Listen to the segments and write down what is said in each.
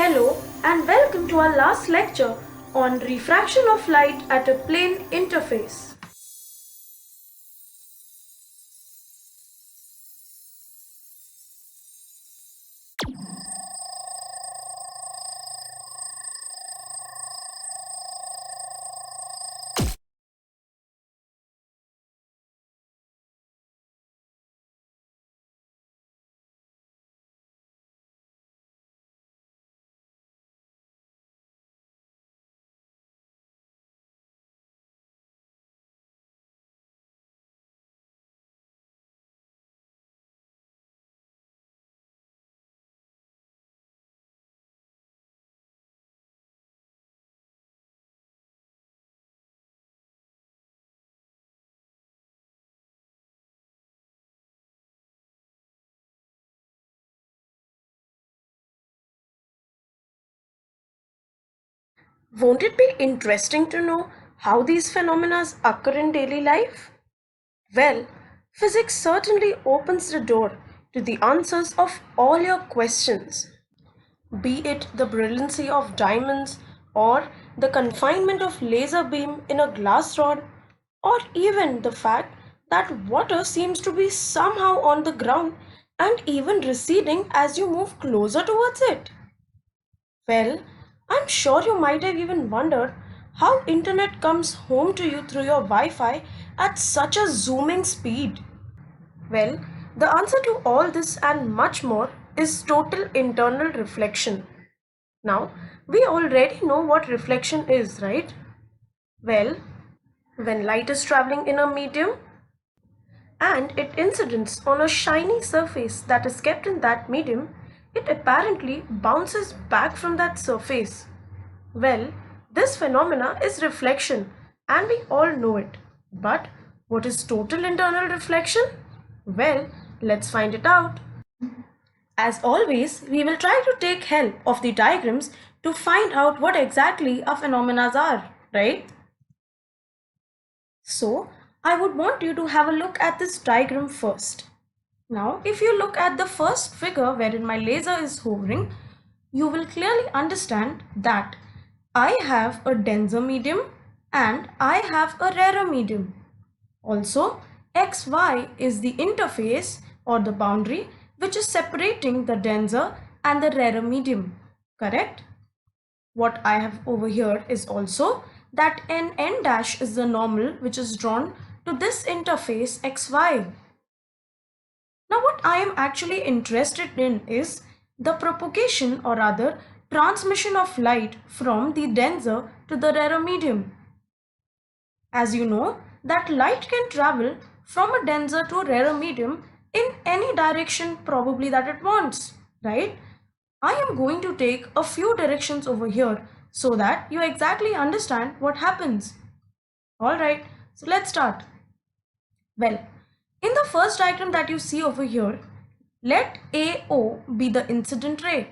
Hello and welcome to our last lecture on refraction of light at a plane interface. Won't it be interesting to know how these phenomena occur in daily life? Well, physics certainly opens the door to the answers of all your questions. Be it the brilliancy of diamonds, or the confinement of laser beam in a glass rod, or even the fact that water seems to be somehow on the ground and even receding as you move closer towards it. Well, I'm sure you might have even wondered how internet comes home to you through your Wi-Fi at such a zooming speed. Well, the answer to all this and much more is total internal reflection. Now, we already know what reflection is, right? Well, when light is traveling in a medium and it incidents on a shiny surface that is kept in that medium, it apparently bounces back from that surface. Well, this phenomena is reflection and we all know it. But what is total internal reflection? Well, let's find it out. As always, we will try to take help of the diagrams to find out what exactly our phenomena are, right? So, I would want you to have a look at this diagram first. Now, if you look at the first figure wherein my laser is hovering, you will clearly understand that I have a denser medium and I have a rarer medium. Also, XY is the interface or the boundary which is separating the denser and the rarer medium, correct? What I have over here is also that n dash is the normal which is drawn to this interface XY. Now what I am actually interested in is the propagation or rather transmission of light from the denser to the rarer medium. As you know that light can travel from a denser to a rarer medium in any direction probably that it wants, right? I am going to take a few directions over here so that you exactly understand what happens. Alright, so let's start. Well, in the first diagram that you see over here, let AO be the incident ray.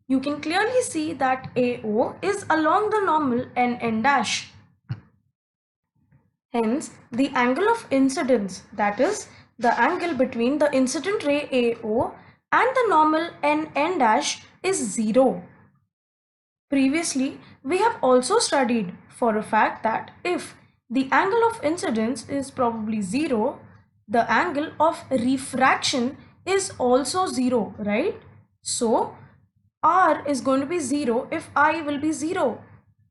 You can clearly see that AO is along the normal n dash. Hence, the angle of incidence, that is, the angle between the incident ray AO and the normal n dash is 0. Previously, we have also studied for a fact that if the angle of incidence is probably 0, the angle of refraction is also 0, right? So, R is going to be 0 if I will be 0.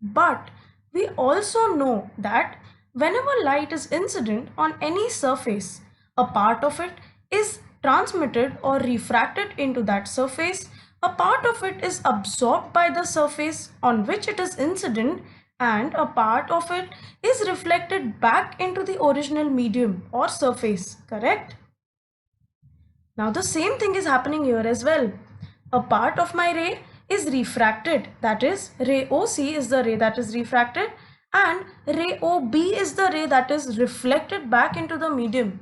But we also know that whenever light is incident on any surface, a part of it is transmitted or refracted into that surface, a part of it is absorbed by the surface on which it is incident, and a part of it is reflected back into the original medium or surface, correct? Now the same thing is happening here as well. A part of my ray is refracted, that is ray OC is the ray that is refracted and ray OB is the ray that is reflected back into the medium.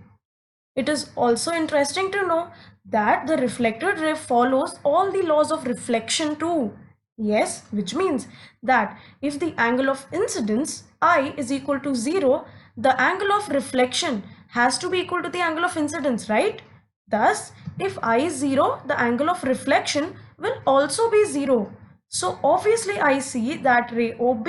It is also interesting to know that the reflected ray follows all the laws of reflection too. Yes, which means that if the angle of incidence I is equal to 0, the angle of reflection has to be equal to the angle of incidence, right? Thus, if I is 0, the angle of reflection will also be 0. So obviously I see that ray OB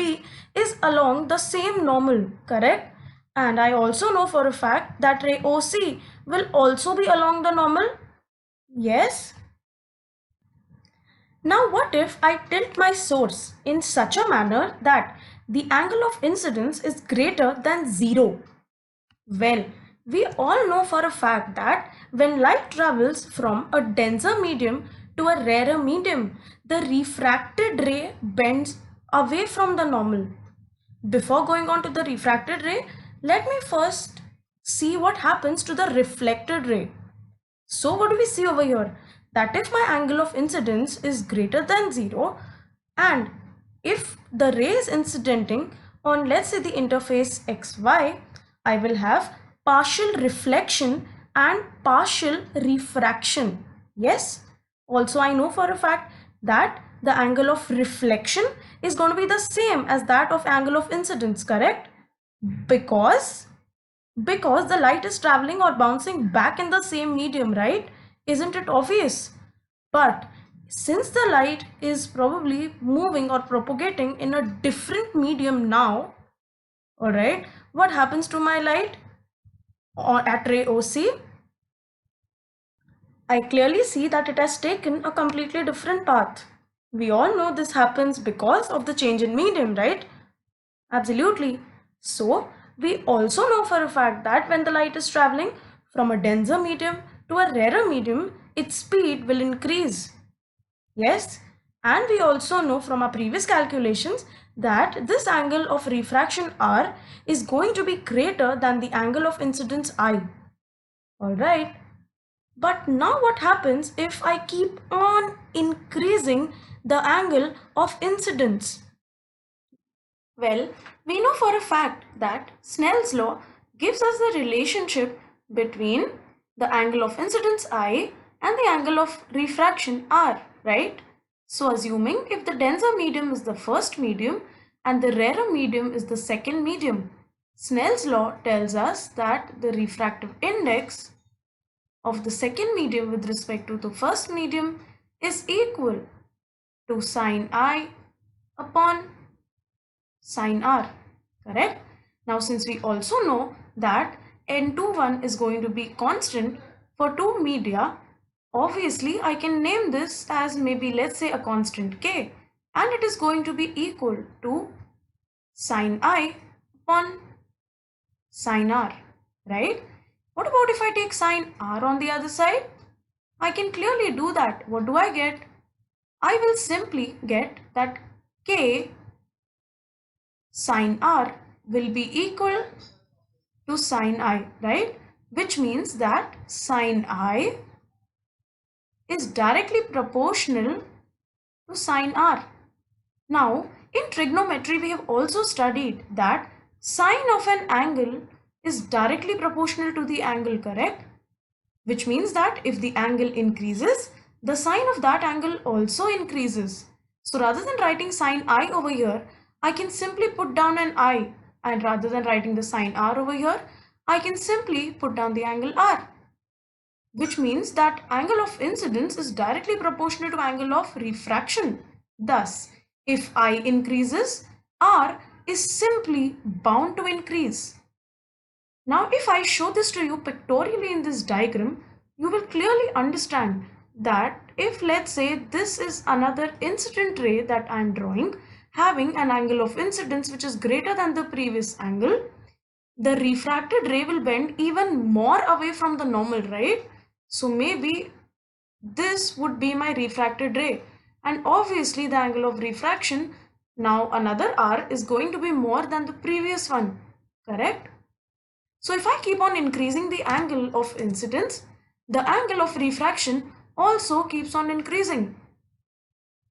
is along the same normal, correct? And I also know for a fact that ray OC will also be along the normal. Yes. Now what if I tilt my source in such a manner that the angle of incidence is greater than 0? Well, we all know for a fact that when light travels from a denser medium to a rarer medium, the refracted ray bends away from the normal. Before going on to the refracted ray, let me first see what happens to the reflected ray. So what do we see over here? That if my angle of incidence is greater than 0 and if the ray is incidenting on, let's say, the interface xy, I will have partial reflection and partial refraction. Yes. Also, I know for a fact that the angle of reflection is going to be the same as that of angle of incidence, correct? Because the light is traveling or bouncing back in the same medium, right? Isn't it obvious? But since the light is probably moving or propagating in a different medium now, all right, what happens to my light or at ray OC? I clearly see that it has taken a completely different path. We all know this happens because of the change in medium, right? Absolutely. So, we also know for a fact that when the light is traveling from a denser medium to a rarer medium, its speed will increase. Yes. And we also know from our previous calculations that this angle of refraction R is going to be greater than the angle of incidence I. Alright. But now what happens if I keep on increasing the angle of incidence? Well, we know for a fact that Snell's law gives us the relationship between the angle of incidence I and the angle of refraction R, right? So assuming if the denser medium is the first medium and the rarer medium is the second medium, Snell's law tells us that the refractive index of the second medium with respect to the first medium is equal to sine I upon sine R, correct? Now since we also know that N21 is going to be constant for two media, obviously I can name this as maybe, let's say, a constant K, and it is going to be equal to sine I upon sine R, right? What about if I take sine R on the other side? I can clearly do that. What do I get? I will simply get that K sine R will be equal to sine I, right? Which means that sine I is directly proportional to sine R. Now, in trigonometry, we have also studied that sine of an angle is directly proportional to the angle, correct? Which means that if the angle increases, the sine of that angle also increases. So rather than writing sine I over here, I can simply put down an I, and rather than writing the sine R over here, I can simply put down the angle R, which means that angle of incidence is directly proportional to angle of refraction. Thus, if I increases, R is simply bound to increase. Now, if I show this to you pictorially in this diagram, you will clearly understand that if, let's say, this is another incident ray that I am drawing, having an angle of incidence which is greater than the previous angle, the refracted ray will bend even more away from the normal, right? So maybe this would be my refracted ray, and obviously the angle of refraction, now another R, is going to be more than the previous one, correct? So if I keep on increasing the angle of incidence, the angle of refraction also keeps on increasing.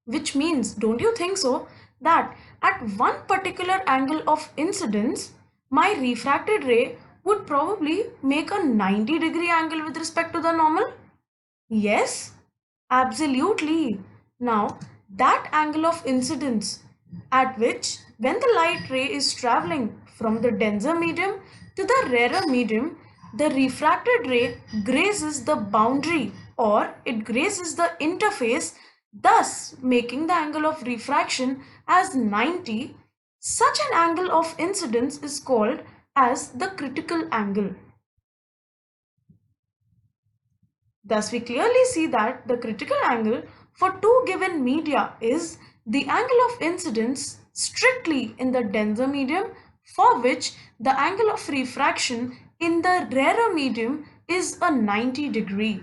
Which means, don't you think so, that at one particular angle of incidence, my refracted ray would probably make a 90-degree angle with respect to the normal? Yes, absolutely. Now, that angle of incidence at which when the light ray is traveling from the denser medium to the rarer medium, the refracted ray grazes the boundary, or it grazes the interface thus making the angle of refraction as 90. Such an angle of incidence is called as the critical angle. Thus, we clearly see that the critical angle for two given media is the angle of incidence strictly in the denser medium, for which the angle of refraction in the rarer medium is a 90 degree.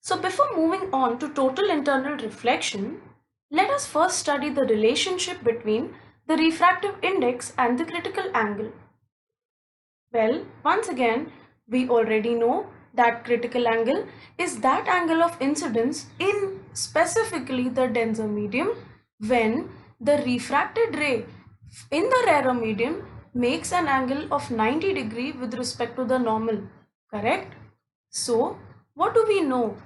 So before moving on to total internal reflection, let us first study the relationship between the refractive index and the critical angle. Well, once again, we already know that critical angle is that angle of incidence in specifically the denser medium when the refracted ray in the rarer medium makes an angle of 90 degree with respect to the normal, correct? So, what do we know?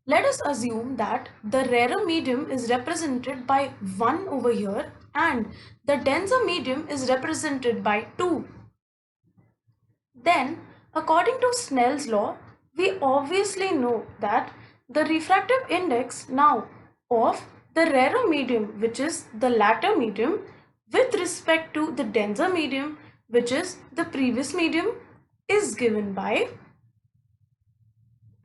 Let us assume that the rarer medium is represented by 1 over here and the denser medium is represented by 2. Then, according to Snell's law, we obviously know that the refractive index now of the rarer medium, which is the latter medium, with respect to the denser medium, which is the previous medium, is given by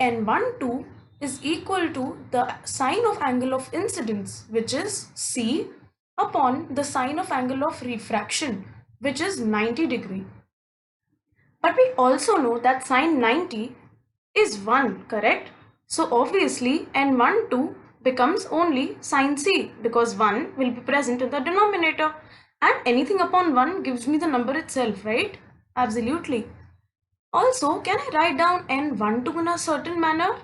n12 is equal to the sine of angle of incidence, which is C, upon the sine of angle of refraction, which is 90 degree. But we also know that sine 90 is 1, correct? So obviously n12 becomes only sine C because 1 will be present in the denominator and anything upon 1 gives me the number itself, right? Absolutely. Also, can I write down n12 in a certain manner?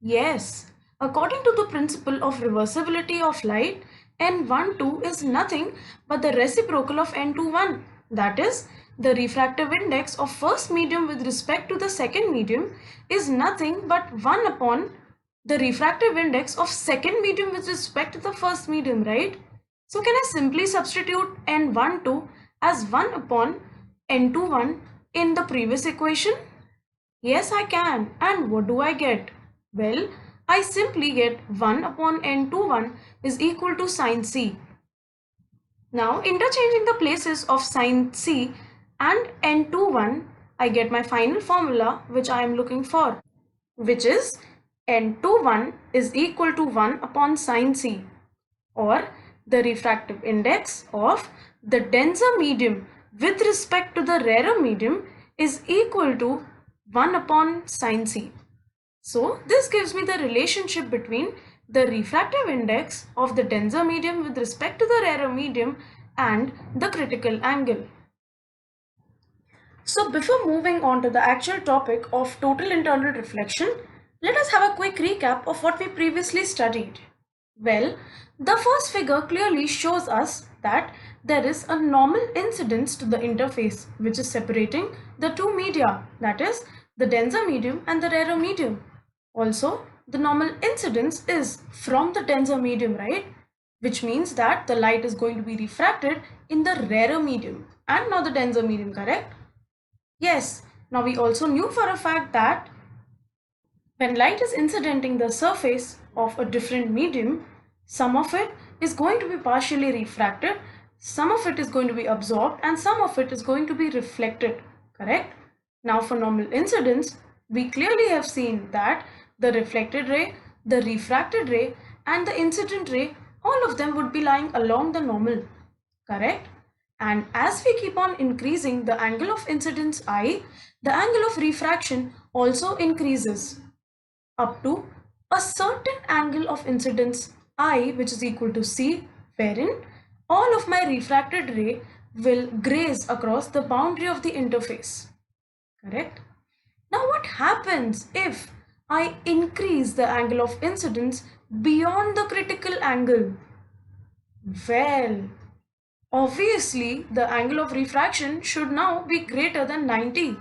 Yes. According to the principle of reversibility of light, n12 is nothing but the reciprocal of n21. That is, the refractive index of first medium with respect to the second medium is nothing but 1 upon the refractive index of second medium with respect to the first medium, right? So can I simply substitute n12 as 1 upon n21 in the previous equation? Yes, I can. And what do I get? Well, I simply get 1 upon n21 is equal to sine C. Now, interchanging the places of sine C and n21, I get my final formula which I am looking for, which is n21 is equal to 1 upon sine C, or the refractive index of the denser medium with respect to the rarer medium is equal to 1 upon sine C. So this gives me the relationship between the refractive index of the denser medium with respect to the rarer medium and the critical angle. So before moving on to the actual topic of total internal reflection, let us have a quick recap of what we previously studied. Well, the first figure clearly shows us that there is a normal incidence to the interface which is separating the two media, that is the denser medium and the rarer medium. Also, the normal incidence is from the denser medium, right? Which means that the light is going to be refracted in the rarer medium and not the denser medium, correct? Yes, now we also knew for a fact that when light is incidenting the surface of a different medium, some of it is going to be partially refracted, some of it is going to be absorbed, and some of it is going to be reflected, correct? Now for normal incidence, we clearly have seen that the reflected ray, the refracted ray, and the incident ray, all of them would be lying along the normal, correct? And as we keep on increasing the angle of incidence I, the angle of refraction also increases up to a certain angle of incidence I, which is equal to C, wherein all of my refracted ray will graze across the boundary of the interface. Correct? Now what happens if I increase the angle of incidence beyond the critical angle? Well, obviously the angle of refraction should now be greater than 90.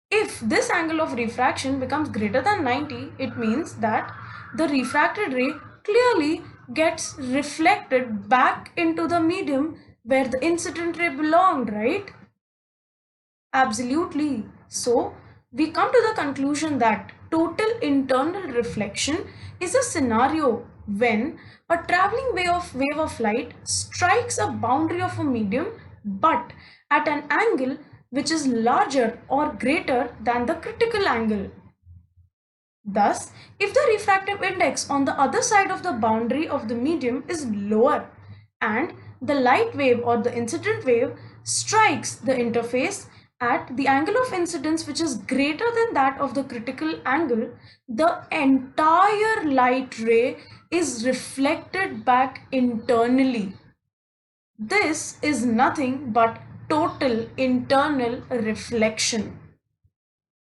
If this angle of refraction becomes greater than 90, it means that the refracted ray clearly gets reflected back into the medium where the incident ray belonged, right? Absolutely. So, we come to the conclusion that total internal reflection is a scenario when a traveling wave of light strikes a boundary of a medium but at an angle which is larger or greater than the critical angle. Thus, if the refractive index on the other side of the boundary of the medium is lower and the light wave or the incident wave strikes the interface at the angle of incidence which is greater than that of the critical angle, the entire light ray is reflected back internally. This is nothing but total internal reflection.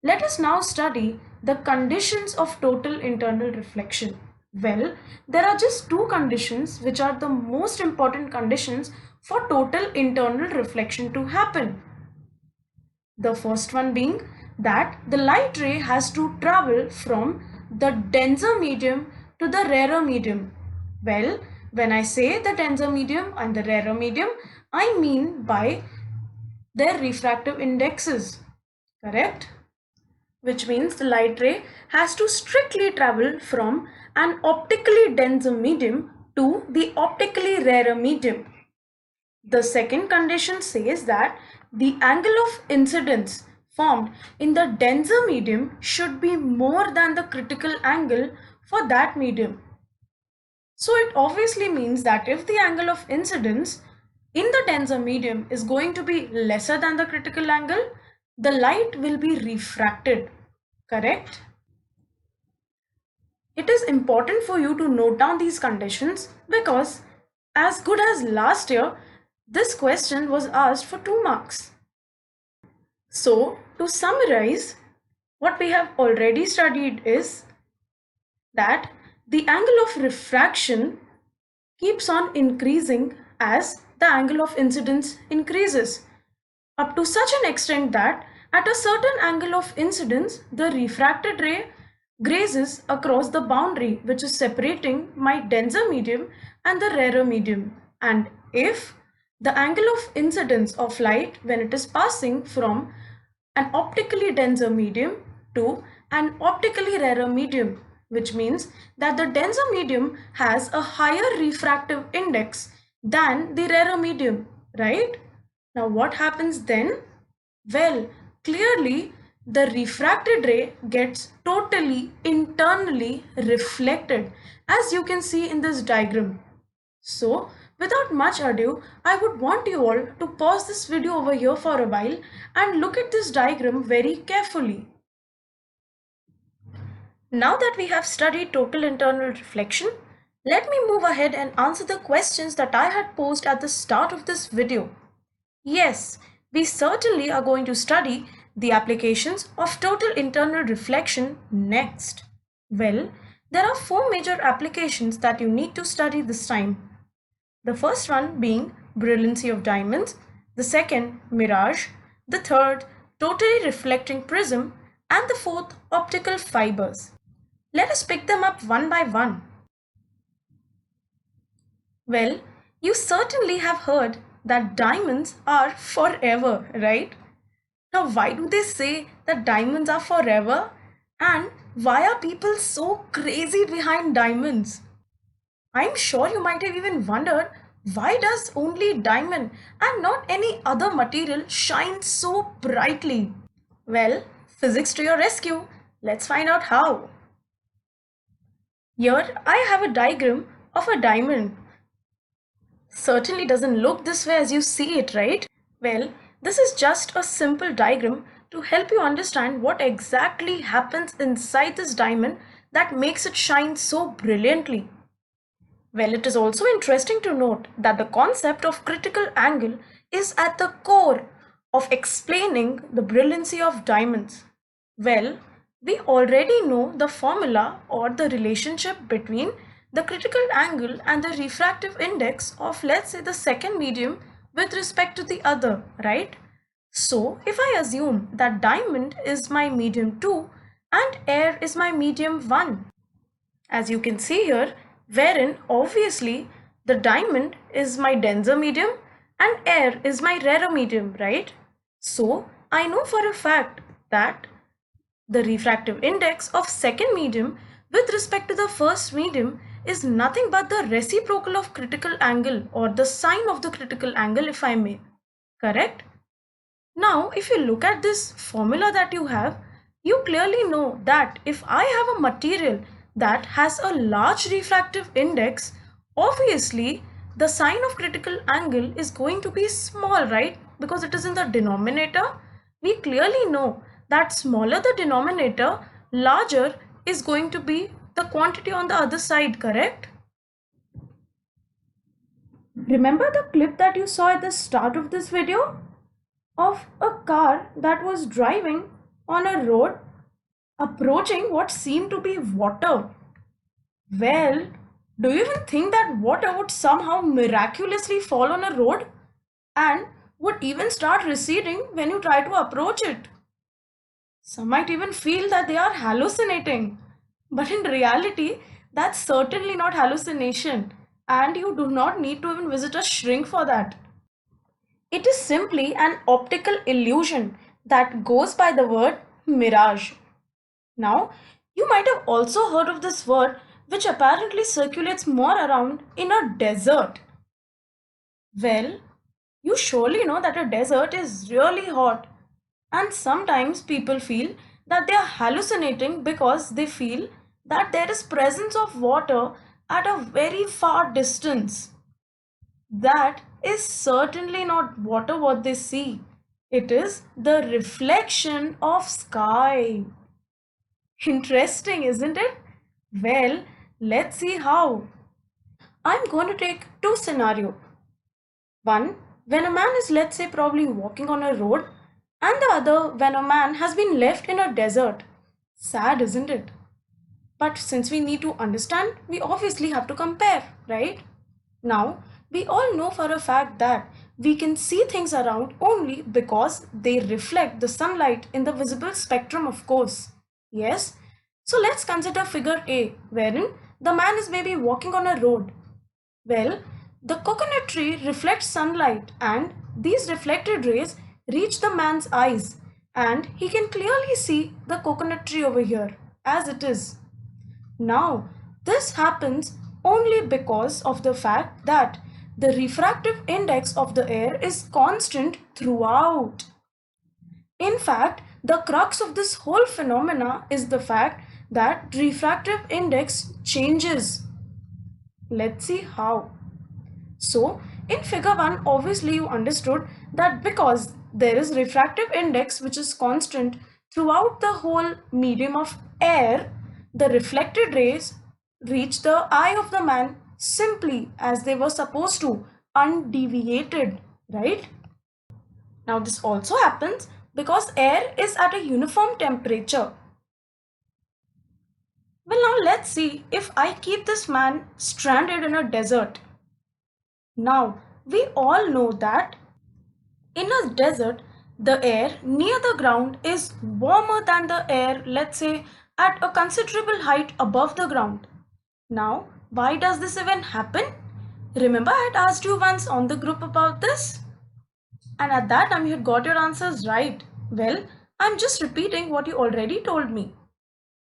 Let us now study the conditions of total internal reflection. Well, there are just two conditions which are the most important conditions for total internal reflection to happen. The first one being that the light ray has to travel from the denser medium to the rarer medium. Well, when I say the denser medium and the rarer medium, I mean by their refractive indexes, correct? Which means the light ray has to strictly travel from an optically denser medium to the optically rarer medium. The second condition says that the angle of incidence formed in the denser medium should be more than the critical angle for that medium. So it obviously means that if the angle of incidence in the denser medium is going to be lesser than the critical angle, the light will be refracted, correct? It is important for you to note down these conditions because as good as last year, this question was asked for 2 marks. So to summarize, what we have already studied is that the angle of refraction keeps on increasing as the angle of incidence increases, up to such an extent that at a certain angle of incidence, the refracted ray grazes across the boundary which is separating my denser medium and the rarer medium. And if the angle of incidence of light when it is passing from an optically denser medium to an optically rarer medium, which means that the denser medium has a higher refractive index than the rarer medium, right? Now what happens then? Well, clearly the refracted ray gets totally internally reflected, as you can see in this diagram. So without much ado, I would want you all to pause this video over here for a while and look at this diagram very carefully. Now that we have studied total internal reflection, let me move ahead and answer the questions that I had posed at the start of this video. Yes, we certainly are going to study the applications of total internal reflection next. Well, there are 4 major applications that you need to study this time. The first one being brilliancy of diamonds, the second mirage, the third totally reflecting prism, and the fourth optical fibers. Let us pick them up one by one. Well, you certainly have heard that diamonds are forever, right? Now, why do they say that diamonds are forever? And why are people so crazy behind diamonds? I'm sure you might have even wondered, why does only diamond and not any other material shine so brightly? Well, physics to your rescue. Let's find out how. Here I have a diagram of a diamond. Certainly doesn't look this way as you see it, right? Well, this is just a simple diagram to help you understand what exactly happens inside this diamond that makes it shine so brilliantly. Well, it is also interesting to note that the concept of critical angle is at the core of explaining the brilliancy of diamonds. Well, we already know the formula or the relationship between the critical angle and the refractive index of, let's say, the second medium with respect to the other, right? So if I assume that diamond is my medium 2 and air is my medium 1, as you can see here, wherein obviously the diamond is my denser medium and air is my rarer medium, right? So I know for a fact that The refractive index of second medium with respect to the first medium is nothing but the reciprocal of critical angle, or the sine of the critical angle, if I may. Correct? Now, if you look at this formula that you have, you clearly know that if I have a material that has a large refractive index, obviously the sine of critical angle is going to be small, right? Because it is in the denominator. We clearly know that smaller the denominator, larger is going to be the quantity on the other side, correct? Remember the clip that you saw at the start of this video of a car that was driving on a road approaching what seemed to be water? Well, do you even think that water would somehow miraculously fall on a road and would even start receding when you try to approach it? Some might even feel that they are hallucinating. But in reality, that's certainly not hallucination, and you do not need to even visit a shrink for that. It is simply an optical illusion that goes by the word mirage. Now, you might have also heard of this word which apparently circulates more around in a desert. Well, you surely know that a desert is really hot, and sometimes people feel that they are hallucinating because they feel that there is presence of water at a very far distance. That is certainly not water what they see. It is the reflection of sky. Interesting, isn't it? Well, let's see how. I'm going to take two scenarios. One, when a man is, let's say, probably walking on a road, and the other when a man has been left in a desert. Sad, isn't it? But since we need to understand, we obviously have to compare, right? Now, we all know for a fact that we can see things around only because they reflect the sunlight in the visible spectrum, of course. Yes? So let's consider figure A, wherein the man is maybe walking on a road. Well, the coconut tree reflects sunlight, and these reflected rays reach the man's eyes, and he can clearly see the coconut tree over here as it is. Now, this happens only because of the fact that the refractive index of the air is constant throughout. In fact, the crux of this whole phenomena is the fact that refractive index changes. Let's see how. So, in figure 1, obviously you understood that because there is refractive index which is constant throughout the whole medium of air, the reflected rays reach the eye of the man simply as they were supposed to, undeviated, right? Now this also happens because air is at a uniform temperature. Well, now let's see if I keep this man stranded in a desert. Now, we all know that in a desert, the air near the ground is warmer than the air, let's say, at a considerable height above the ground. Now, why does this even happen? Remember, I had asked you once on the group about this? And at that time, you had got your answers right. Well, I'm just repeating what you already told me.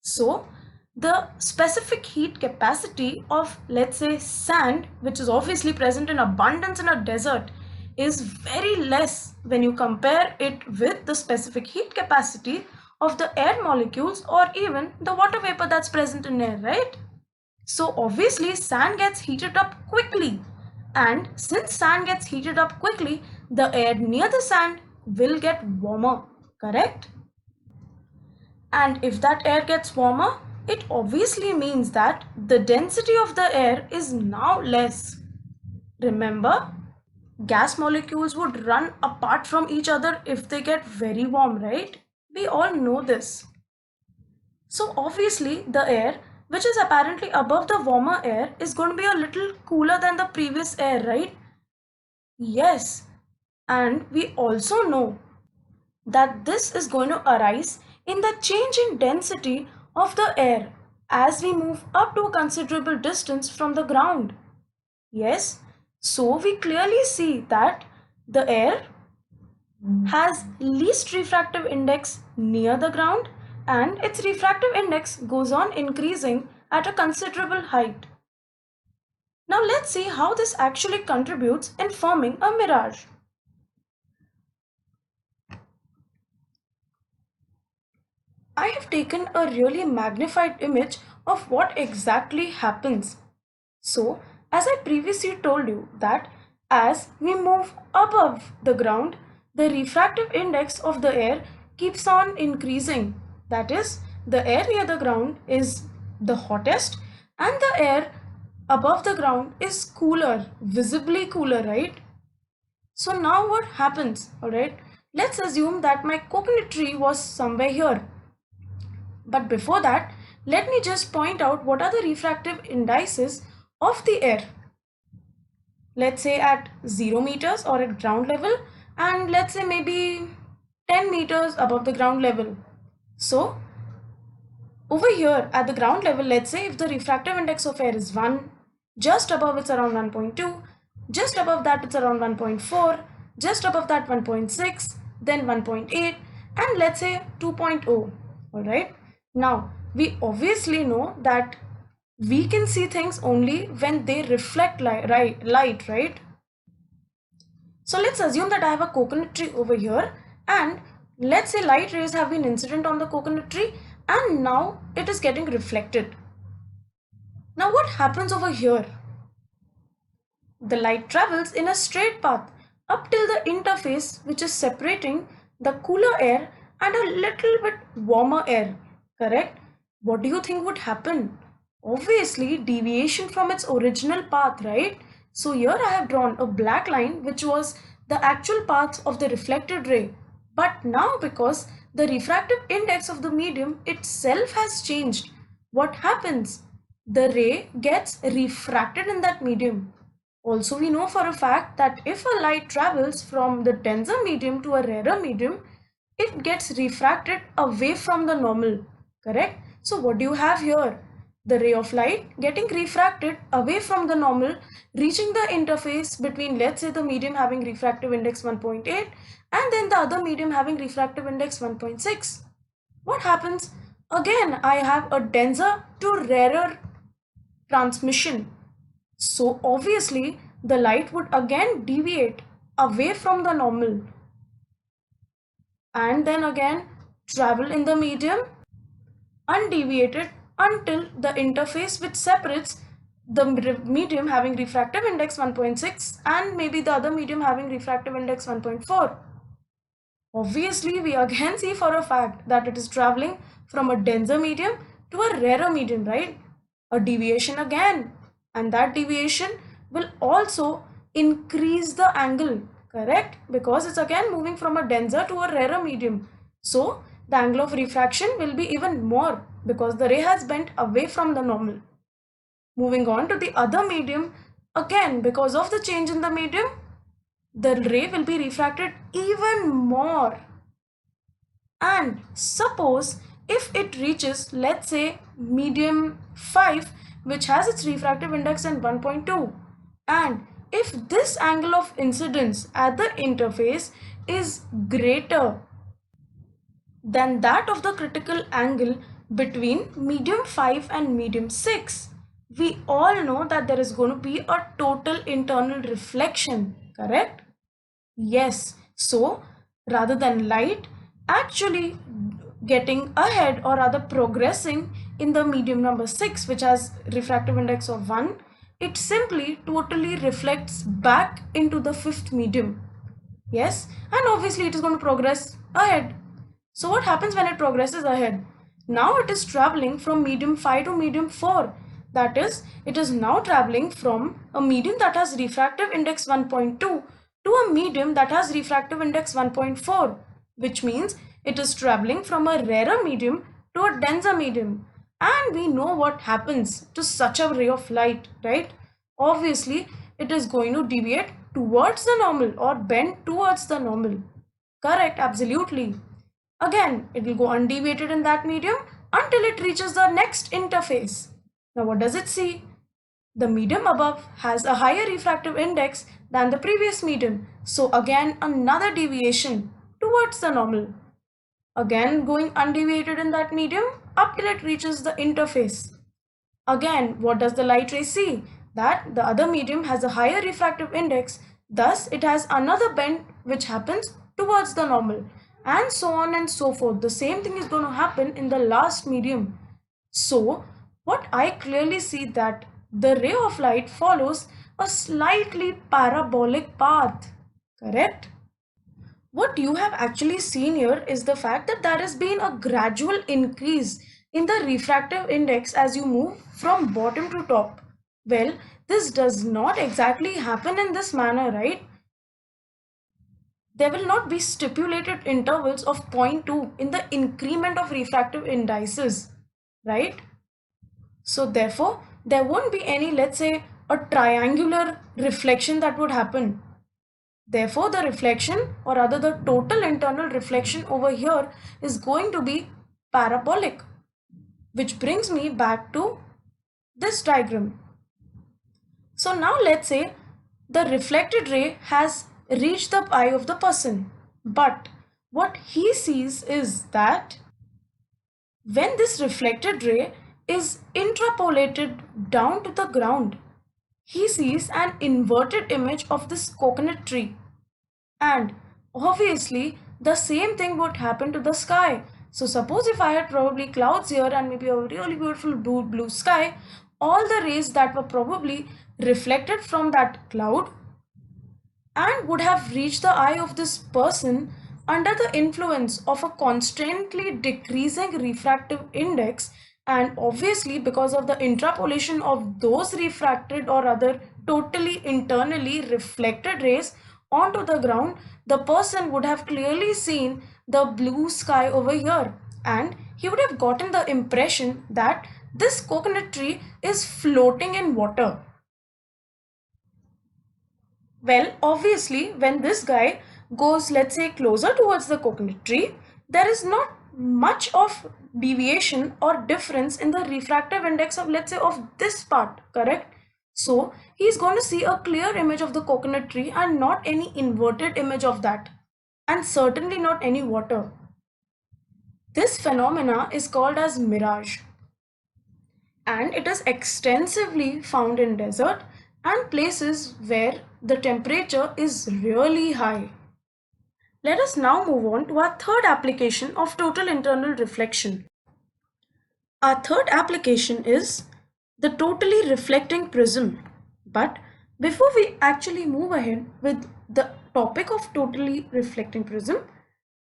So, the specific heat capacity of, let's say, sand, which is obviously present in abundance in a desert, is very less when you compare it with the specific heat capacity of the air molecules or even the water vapor that's present in air, right? So obviously sand gets heated up quickly, and since sand gets heated up quickly, the air near the sand will get warmer, correct? And if that air gets warmer, it obviously means that the density of the air is now less. Remember, gas molecules would run apart from each other if they get very warm, right? We all know this. So obviously the air which is apparently above the warmer air is going to be a little cooler than the previous air, right? Yes. And we also know that this is going to arise in the change in density of the air as we move up to a considerable distance from the ground. Yes, so we clearly see that the air has least refractive index near the ground and its refractive index goes on increasing at a considerable height. Now let's see how this actually contributes in forming a mirage. I have taken a really magnified image of what exactly happens. So, as I previously told you that as we move above the ground, the refractive index of the air keeps on increasing. That is, the air near the ground is the hottest and the air above the ground is cooler, visibly cooler, right? So now what happens, alright? Let's assume that my coconut tree was somewhere here. But before that, let me just point out what are the refractive indices of the air. Let's say at 0 meters or at ground level, and let's say maybe 10 meters above the ground level. So over here at the ground level, let's say if the refractive index of air is 1, just above it's around 1.2, just above that it's around 1.4, just above that 1.6, then 1.8, and let's say 2.0. Alright. Now we obviously know that we can see things only when they reflect light, right? So let's assume that I have a coconut tree over here, and let's say light rays have been incident on the coconut tree and now it is getting reflected. Now what happens over here? The light travels in a straight path up till the interface which is separating the cooler air and a little bit warmer air, correct? What do you think would happen? Obviously deviation from its original path, right? So here I have drawn a black line which was the actual path of the reflected ray. But now because the refractive index of the medium itself has changed, what happens? The ray gets refracted in that medium. Also, we know for a fact that if a light travels from the denser medium to a rarer medium, it gets refracted away from the normal, correct? So what do you have here? The ray of light getting refracted away from the normal, reaching the interface between, let's say, the medium having refractive index 1.8 and then the other medium having refractive index 1.6. What happens? Again, I have a denser to rarer transmission. So obviously the light would again deviate away from the normal and then again travel in the medium undeviated until the interface which separates the medium having refractive index 1.6 and maybe the other medium having refractive index 1.4. Obviously, we again see for a fact that it is traveling from a denser medium to a rarer medium, right? A deviation again, and that deviation will also increase the angle, correct? Because it's again moving from a denser to a rarer medium. So the angle of refraction will be even more because the ray has bent away from the normal. Moving on to the other medium, again because of the change in the medium, the ray will be refracted even more. And suppose if it reaches, let's say, medium 5, which has its refractive index in 1.2, and if this angle of incidence at the interface is greater than that of the critical angle between medium 5 and medium 6, we all know that there is going to be a total internal reflection, correct? Yes, so rather than light actually getting ahead or rather progressing in the medium number 6, which has refractive index of 1, it simply totally reflects back into the fifth medium. Yes, and obviously it is going to progress ahead. So what happens when it progresses ahead? Now it is traveling from medium 5 to medium 4. That is, it is now traveling from a medium that has refractive index 1.2 to a medium that has refractive index 1.4, which means it is traveling from a rarer medium to a denser medium. And we know what happens to such a ray of light, right? Obviously, it is going to deviate towards the normal or bend towards the normal. Correct, absolutely. Again, it will go undeviated in that medium until it reaches the next interface. Now, what does it see? The medium above has a higher refractive index than the previous medium. So again, another deviation towards the normal. again going undeviated in that medium up till it reaches the interface. Again, what does the light ray see? That the other medium has a higher refractive index, thus it has another bend which happens towards the normal, and so on and so forth. The same thing is going to happen in the last medium. So, what I clearly see that the ray of light follows a slightly parabolic path, correct? What you have actually seen here is the fact that there has been a gradual increase in the refractive index as you move from bottom to top. Well, this does not exactly happen in this manner, right? There will not be stipulated intervals of zero point 0.2 in the increment of refractive indices, right? So therefore, there won't be any, let's say, a triangular reflection that would happen. Therefore, the reflection, or rather the total internal reflection over here, is going to be parabolic, which brings me back to this diagram. So now let's say the reflected ray has reached the eye of the person, but what he sees is that when this reflected ray is interpolated down to the ground, he sees an inverted image of this coconut tree. And obviously, the same thing would happen to the sky. So suppose if I had probably clouds here and maybe a really beautiful blue sky, all the rays that were probably reflected from that cloud and would have reached the eye of this person under the influence of a constantly decreasing refractive index, and obviously because of the interpolation of those refracted or other totally internally reflected rays onto the ground, the person would have clearly seen the blue sky over here, and he would have gotten the impression that this coconut tree is floating in water. Well, obviously, when this guy goes, let's say, closer towards the coconut tree, there is not much of deviation or difference in the refractive index of, let's say, of this part, correct? So, he's going to see a clear image of the coconut tree and not any inverted image of that, and certainly not any water. This phenomena is called as mirage, and it is extensively found in desert and places where the temperature is really high. Let us now move on to our third application of total internal reflection. Our third application is the totally reflecting prism. But before we actually move ahead with the topic of totally reflecting prism,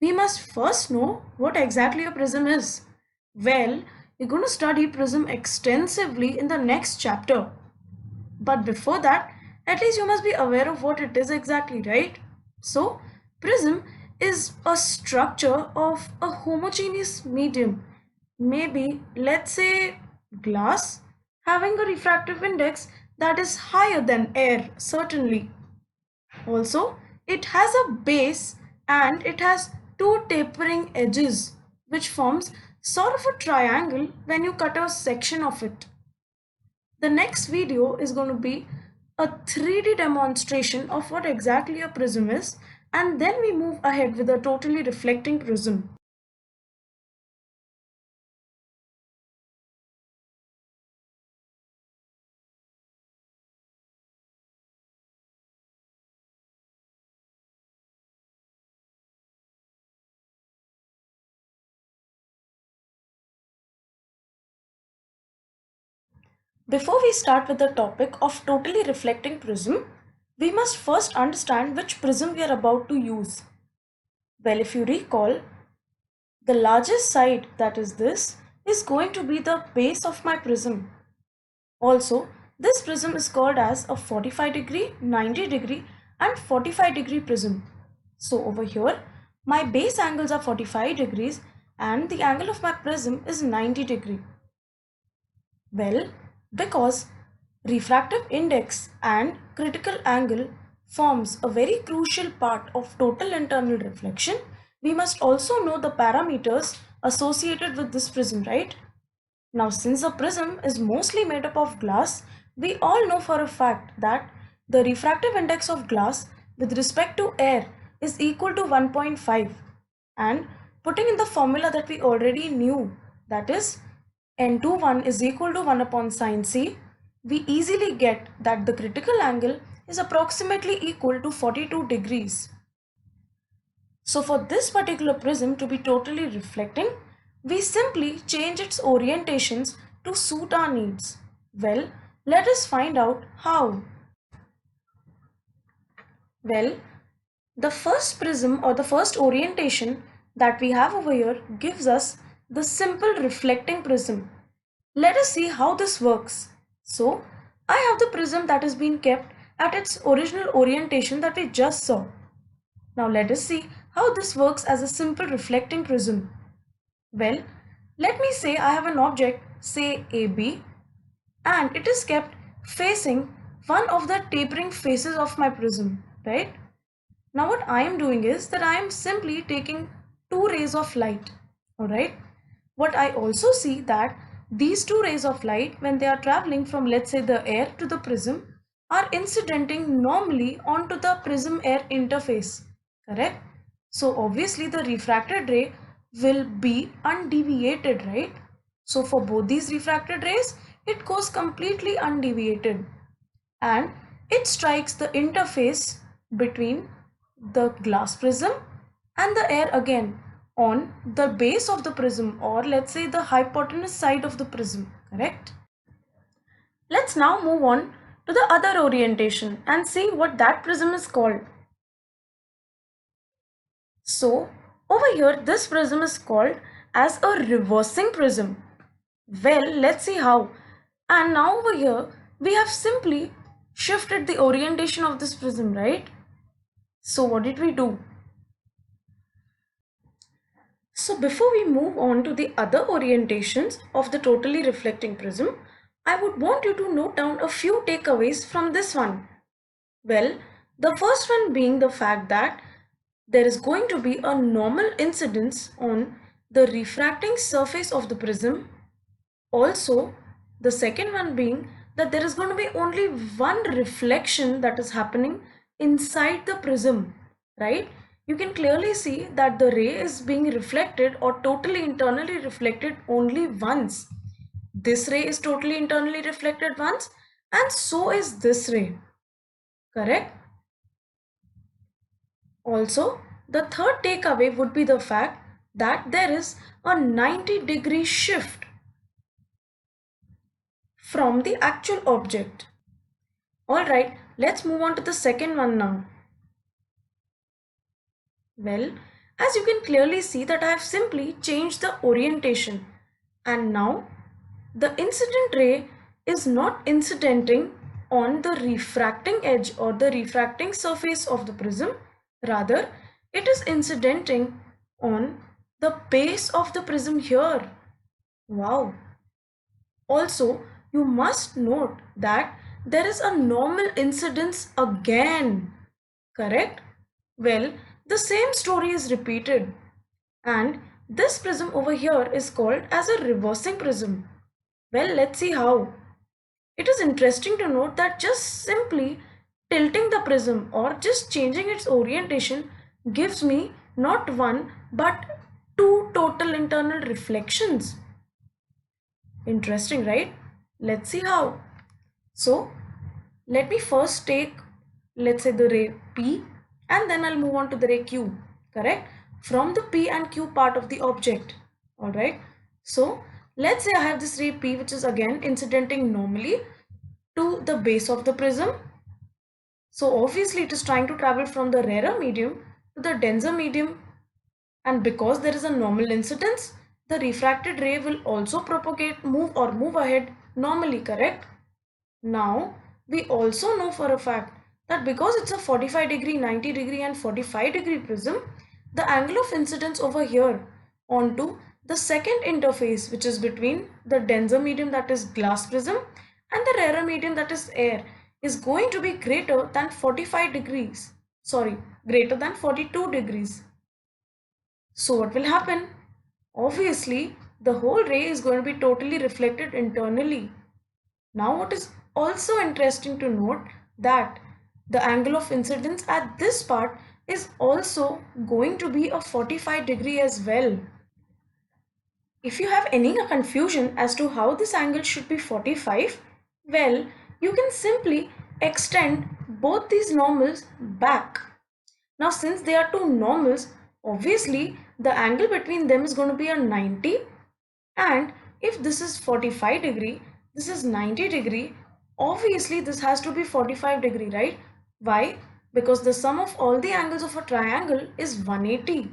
we must first know what exactly a prism is. Well, we're going to study prism extensively in the next chapter. But before that, at least you must be aware of what it is exactly, right? So, prism is a structure of a homogeneous medium, maybe let's say glass, having a refractive index that is higher than air, certainly. Also, it has a base and it has two tapering edges, which forms sort of a triangle when you cut a section of it. The next video is going to be a 3D demonstration of what exactly a prism is, and then we move ahead with a totally reflecting prism. Before we start with the topic of totally reflecting prism, we must first understand which prism we are about to use. Well, if you recall, the largest side, that is this, is going to be the base of my prism. Also, this prism is called as a 45-degree, 90-degree and 45-degree prism. So over here, my base angles are 45 degrees and the angle of my prism is 90-degree. Well, because refractive index and critical angle forms a very crucial part of total internal reflection, we must also know the parameters associated with this prism, right? Now, since the prism is mostly made up of glass, we all know for a fact that the refractive index of glass with respect to air is equal to 1.5, and putting in the formula that we already knew, that is n21 is equal to 1 upon sine c, we easily get that the critical angle is approximately equal to 42 degrees. So for this particular prism to be totally reflecting, we simply change its orientations to suit our needs. Well, let us find out how. Well, the first prism or the first orientation that we have over here gives us the simple reflecting prism. Let us see how this works. So, I have the prism that has been kept at its original orientation that we just saw. Now let us see how this works as a simple reflecting prism. Well, let me say I have an object, say AB, and it is kept facing one of the tapering faces of my prism, right? Now what I am doing is that I am simply taking two rays of light, alright? What I also see that these two rays of light, when they are traveling from, let's say, the air to the prism, are incidenting normally onto the prism air interface, correct? So obviously the refracted ray will be undeviated, right? So for both these refracted rays, it goes completely undeviated and it strikes the interface between the glass prism and the air again on the base of the prism, or let's say the hypotenuse side of the prism, correct? Let's now move on to the other orientation and see what that prism is called. So over here this prism is called as a reversing prism. Well, let's see how. And now over here we have simply shifted the orientation of this prism, right? So what did we do? So before we move on to the other orientations of the totally reflecting prism, I would want you to note down a few takeaways from this one. Well, the first one being the fact that there is going to be a normal incidence on the refracting surface of the prism. Also, the second one being that there is going to be only one reflection that is happening inside the prism, right? You can clearly see that the ray is being reflected or totally internally reflected only once. This ray is totally internally reflected once, and so is this ray, correct? Also, the third takeaway would be the fact that there is a 90-degree shift from the actual object. Alright, let's move on to the second one now. Well, as you can clearly see that I have simply changed the orientation, and now the incident ray is not incidenting on the refracting edge or the refracting surface of the prism. Rather, it is incidenting on the base of the prism here. Wow! Also, you must note that there is a normal incidence again, correct? Well, the same story is repeated, and this prism over here is called as a reversing prism. Well, let's see how. It is interesting to note that just simply tilting the prism or just changing its orientation gives me not one but two total internal reflections. Interesting, right? Let's see how. So let me first take, let's say, the ray P, and then I'll move on to the ray Q, correct? From the P and Q part of the object. Alright. So let's say I have this ray P, which is again incidenting normally to the base of the prism. So obviously it is trying to travel from the rarer medium to the denser medium, and because there is a normal incidence, the refracted ray will also propagate, move ahead normally, correct? Now we also know for a fact that because it's a 45 degree, 90 degree and 45 degree prism, the angle of incidence over here onto the second interface, which is between the denser medium, that is glass prism, and the rarer medium, that is air, is going to be greater than 45 degrees. Sorry, greater than 42 degrees. So what will happen? Obviously, the whole ray is going to be totally reflected internally. Now what is also interesting to note that the angle of incidence at this part is also going to be a 45 degree as well. If you have any confusion as to how this angle should be 45, well, you can simply extend both these normals back. Now since they are two normals, obviously the angle between them is going to be a 90, and if this is 45 degree, this is 90 degree, obviously this has to be 45 degree, right? Why? Because the sum of all the angles of a triangle is 180.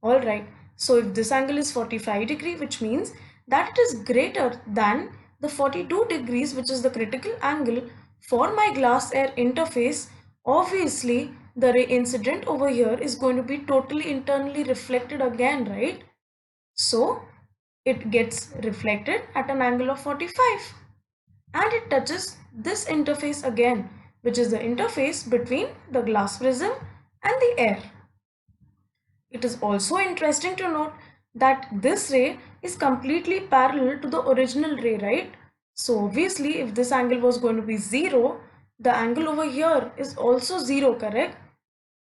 Alright, so if this angle is 45 degree, which means that it is greater than the 42 degrees, which is the critical angle for my glass air interface, obviously the ray incident over here is going to be totally internally reflected again, right? So it gets reflected at an angle of 45 and it touches this interface again, which is the interface between the glass prism and the air. It is also interesting to note that this ray is completely parallel to the original ray, right? So obviously if this angle was going to be 0, the angle over here is also 0, correct?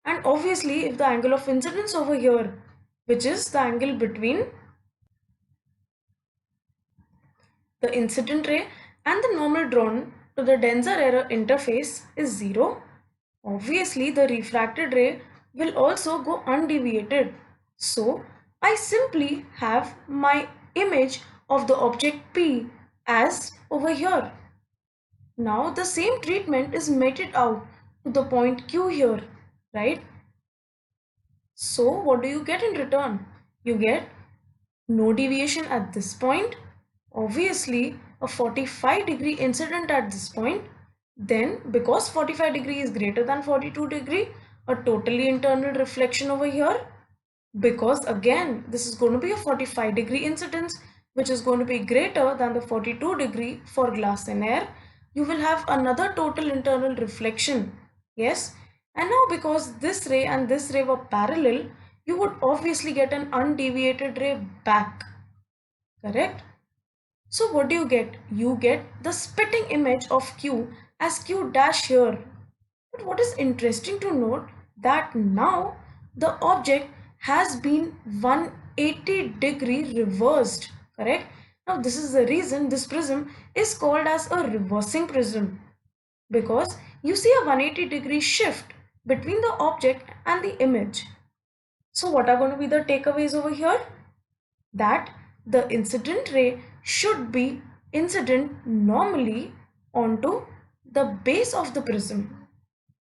And obviously if the angle of incidence over here, which is the angle between the incident ray and the normal drawn to the denser error interface is 0, obviously the refracted ray will also go undeviated. So I simply have my image of the object P as over here. Now the same treatment is meted out to the point Q here, right? So what do you get in return? You get no deviation at this point, obviously a 45 degree incident at this point, then because 45 degree is greater than 42 degree, a totally internal reflection over here, because again this is going to be a 45 degree incidence which is going to be greater than the 42 degree for glass and air, you will have another total internal reflection. Yes, and now because this ray and this ray were parallel, you would obviously get an undeviated ray back, correct? So what do you get? You get the spitting image of Q as Q dash here. But what is interesting to note that now the object has been 180 degree reversed, correct? Now this is the reason this prism is called as a reversing prism, because you see a 180 degree shift between the object and the image. So what are going to be the takeaways over here? That the incident ray should be incident normally onto the base of the prism,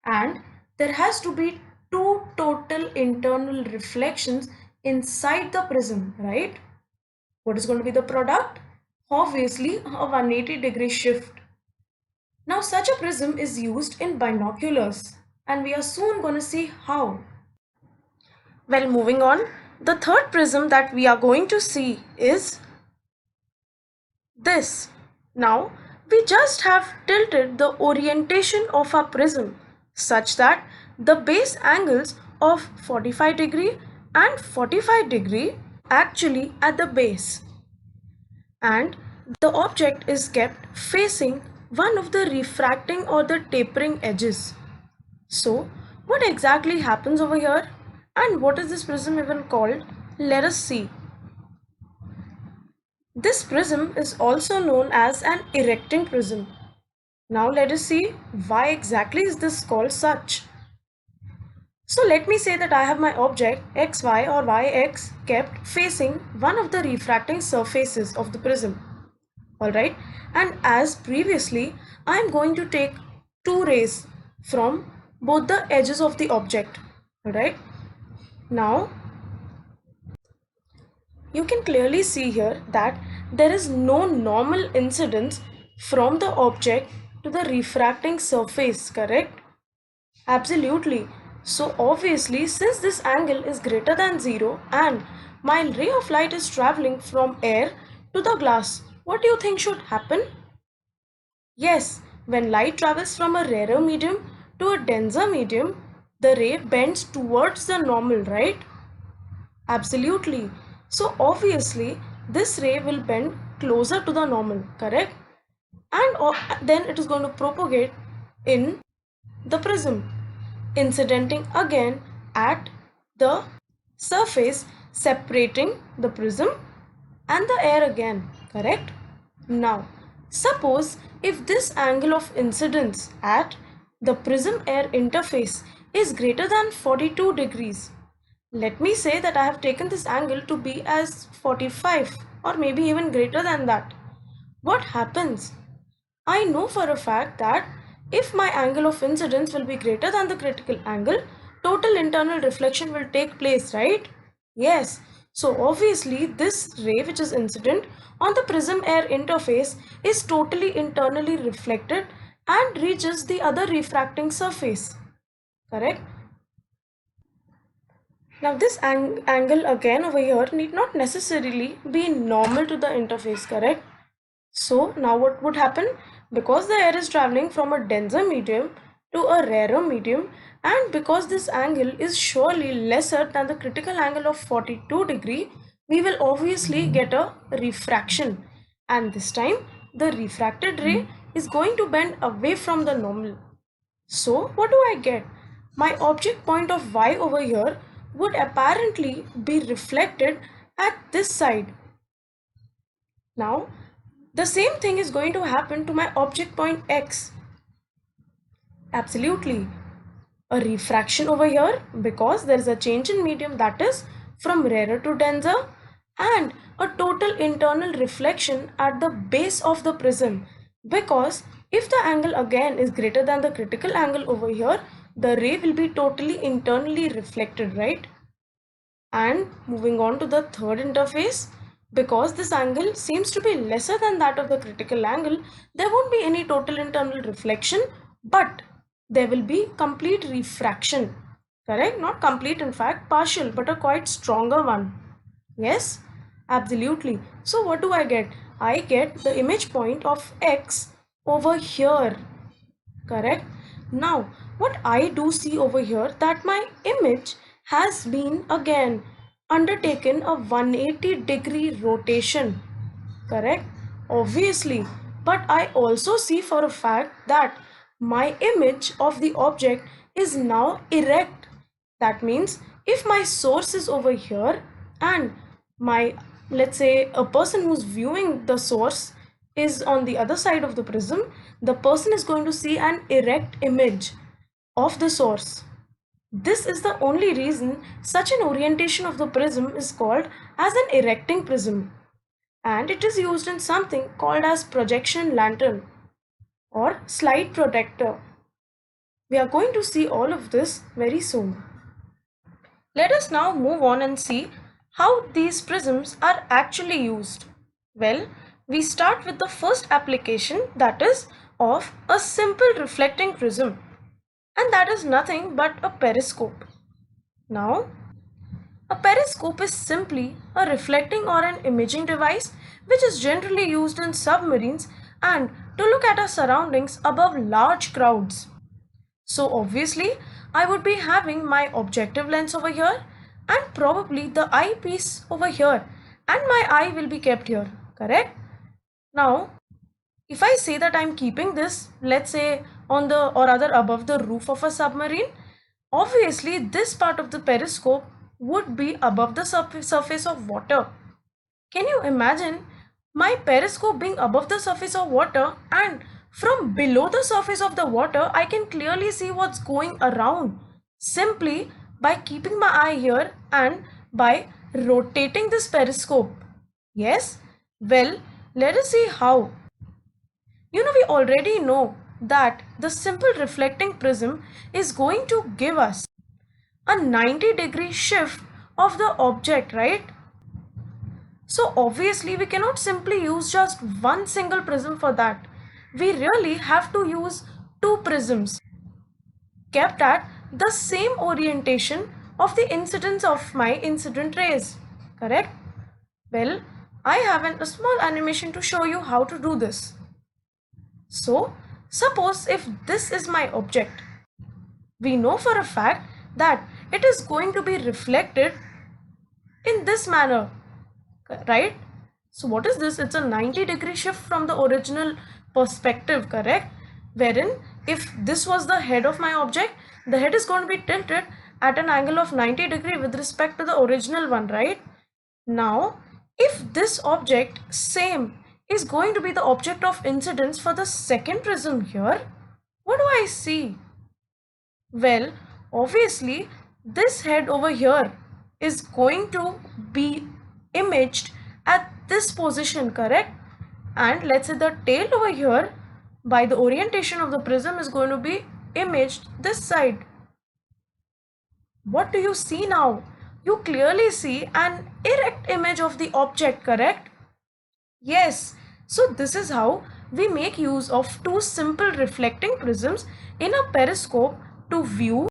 and there has to be two total internal reflections inside the prism, right? What is going to be the product? Obviously a 180 degree shift. Now such a prism is used in binoculars and we are soon going to see how. Well, moving on, the third prism that we are going to see is this. Now we just have tilted the orientation of our prism such that the base angles of 45 degree and 45 degree actually at the base, and the object is kept facing one of the refracting or the tapering edges. So what exactly happens over here and what is this prism even called? Let us see. This prism is also known as an erecting prism. Now let us see why exactly is this called such. So let me say that I have my object xy or yx kept facing one of the refracting surfaces of the prism. Alright, and as previously I am going to take two rays from both the edges of the object. Alright, now you can clearly see here that there is no normal incidence from the object to the refracting surface, correct? Absolutely. So obviously since this angle is greater than 0 and my ray of light is traveling from air to the glass, what do you think should happen? Yes, when light travels from a rarer medium to a denser medium, the ray bends towards the normal, right? Absolutely. So obviously this ray will bend closer to the normal, correct? And then it is going to propagate in the prism. incidenting again at the surface separating the prism and the air again, correct? Now, suppose if this angle of incidence at the prism air interface is greater than 42 degrees. Let me say that I have taken this angle to be as 45 or maybe even greater than that. What happens? I know for a fact that if my angle of incidence will be greater than the critical angle, total internal reflection will take place, right? Yes. So obviously this ray which is incident on the prism air interface is totally internally reflected and reaches the other refracting surface. Correct? Now this angle again over here need not necessarily be normal to the interface, correct? So now what would happen? Because the air is traveling from a denser medium to a rarer medium, and because this angle is surely lesser than the critical angle of 42 degree, we will obviously get a refraction, and this time the refracted ray is going to bend away from the normal. So what do I get? My object point of y over here would apparently be reflected at this side. Now the same thing is going to happen to my object point x. Absolutely. A refraction over here because there is a change in medium, that is from rarer to denser, and a total internal reflection at the base of the prism, because if the angle again is greater than the critical angle over here, the ray will be totally internally reflected, right? And moving on to the third interface, because this angle seems to be lesser than that of the critical angle, there won't be any total internal reflection, but there will be complete refraction. Correct? Not complete, in fact, partial, but a quite stronger one. Yes, absolutely. So what do I get? I get the image point of x over here. Correct? Now, what I do see over here, that my image has been again undertaken a 180-degree rotation. Correct? Obviously. But I also see for a fact that my image of the object is now erect. That means if my source is over here and my, let's say, a person who's viewing the source is on the other side of the prism, the person is going to see an erect image of the source. This is the only reason such an orientation of the prism is called as an erecting prism, and it is used in something called as projection lantern or slide protector. We are going to see all of this very soon. Let us now move on and see how these prisms are actually used. Well, we start with the first application, that is of a simple reflecting prism, and that is nothing but a periscope. Now, a periscope is simply a reflecting or an imaging device which is generally used in submarines and to look at our surroundings above large crowds. So obviously I would be having my objective lens over here and probably the eyepiece over here, and my eye will be kept here, correct? Now if I say that I'm keeping this, let's say on the, or rather above the roof of a submarine, obviously this part of the periscope would be above the surface of water. Can you imagine my periscope being above the surface of water, and from below the surface of the water I can clearly see what's going around simply by keeping my eye here and by rotating this periscope? Yes? Well, let us see how. We already know that the simple reflecting prism is going to give us a 90-degree shift of the object, right? So obviously we cannot simply use just one single prism for that. We really have to use two prisms kept at the same orientation of the incidence of my incident rays, correct? Well, I have a small animation to show you how to do this. So, suppose if this is my object, we know for a fact that it is going to be reflected in this manner, right? So what is this? It's a 90-degree shift from the original perspective, correct? Wherein if this was the head of my object, the head is going to be tilted at an angle of 90 degree with respect to the original one, right? Now, if this object same is going to be the object of incidence for the second prism here, what do I see? Well, obviously, this head over here is going to be imaged at this position, correct? And let's say the tail over here, by the orientation of the prism, is going to be imaged this side. What do you see now? You clearly see an erect image of the object, correct? Yes. So this is how we make use of two simple reflecting prisms in a periscope to view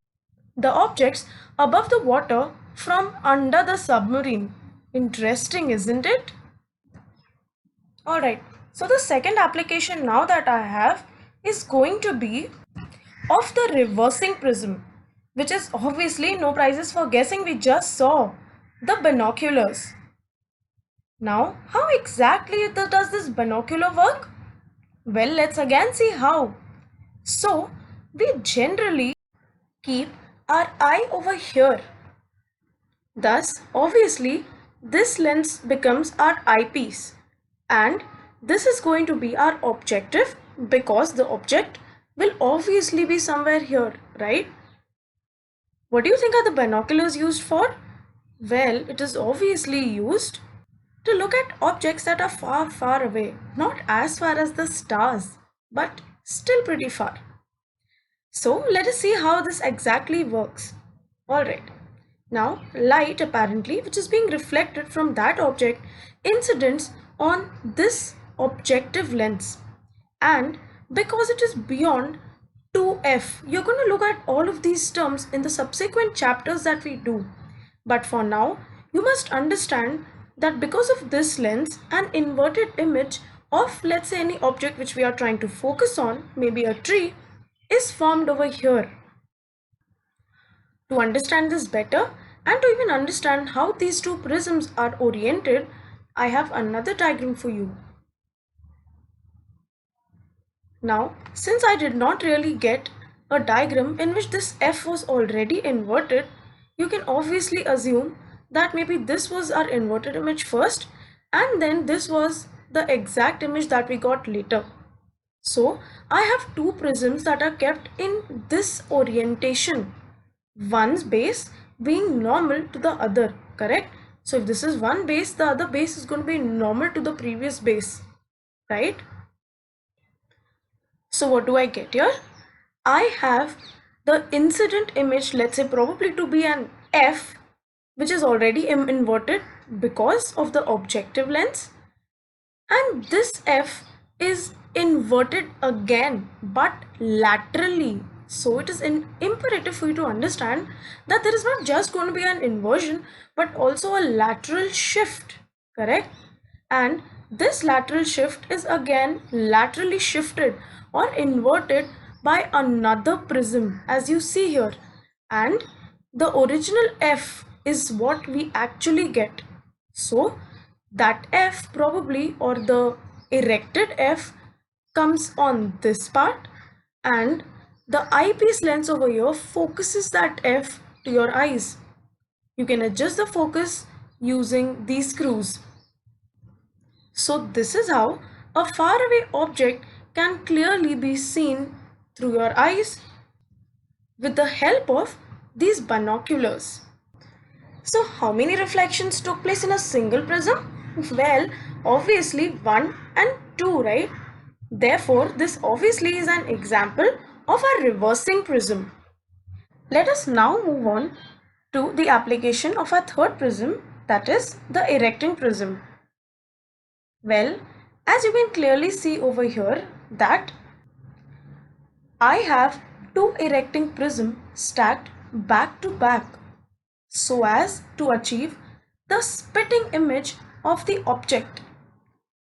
the objects above the water from under the submarine. Interesting, isn't it? Alright, so the second application now that I have is going to be of the reversing prism, which is obviously no prizes for guessing, we just saw the binoculars. Now, how exactly does this binocular work? Well, let's again see how. So, we generally keep our eye over here. Thus, obviously, this lens becomes our eyepiece, and this is going to be our objective because the object will obviously be somewhere here, right? What do you think are the binoculars used for? Well, it is obviously used to look at objects that are far, far away, not as far as the stars, but still pretty far. So let us see how this exactly works. Alright, now light apparently, which is being reflected from that object, incidents on this objective lens, and because it is beyond 2f, you're going to look at all of these terms in the subsequent chapters that we do. But for now, you must understand that because of this lens, an inverted image of, let's say, any object which we are trying to focus on, maybe a tree, is formed over here. To understand this better and to even understand how these two prisms are oriented, I have another diagram for you. Now, since I did not really get a diagram in which this F was already inverted, you can obviously assume that maybe this was our inverted image first and then this was the exact image that we got later. So I have two prisms that are kept in this orientation, one's base being normal to the other, correct? So if this is one base, the other base is going to be normal to the previous base, right? So what do I get here? I have the incident image, let's say probably to be an F, which is already inverted because of the objective lens, and this F is inverted again but laterally. So it is imperative for you to understand that there is not just going to be an inversion but also a lateral shift, correct? And this lateral shift is again laterally shifted or inverted by another prism, as you see here, and the original F is what we actually get. So that F probably, or the erected F, comes on this part, and the eyepiece lens over here focuses that F to your eyes. You can adjust the focus using these screws. So this is how a faraway object can clearly be seen through your eyes with the help of these binoculars. So how many reflections took place in a single prism? Well, obviously 1 and 2, right? Therefore, this obviously is an example of a reversing prism. Let us now move on to the application of a third prism, that is the erecting prism. Well, as you can clearly see over here that I have two erecting prisms stacked back to back so as to achieve the spitting image of the object.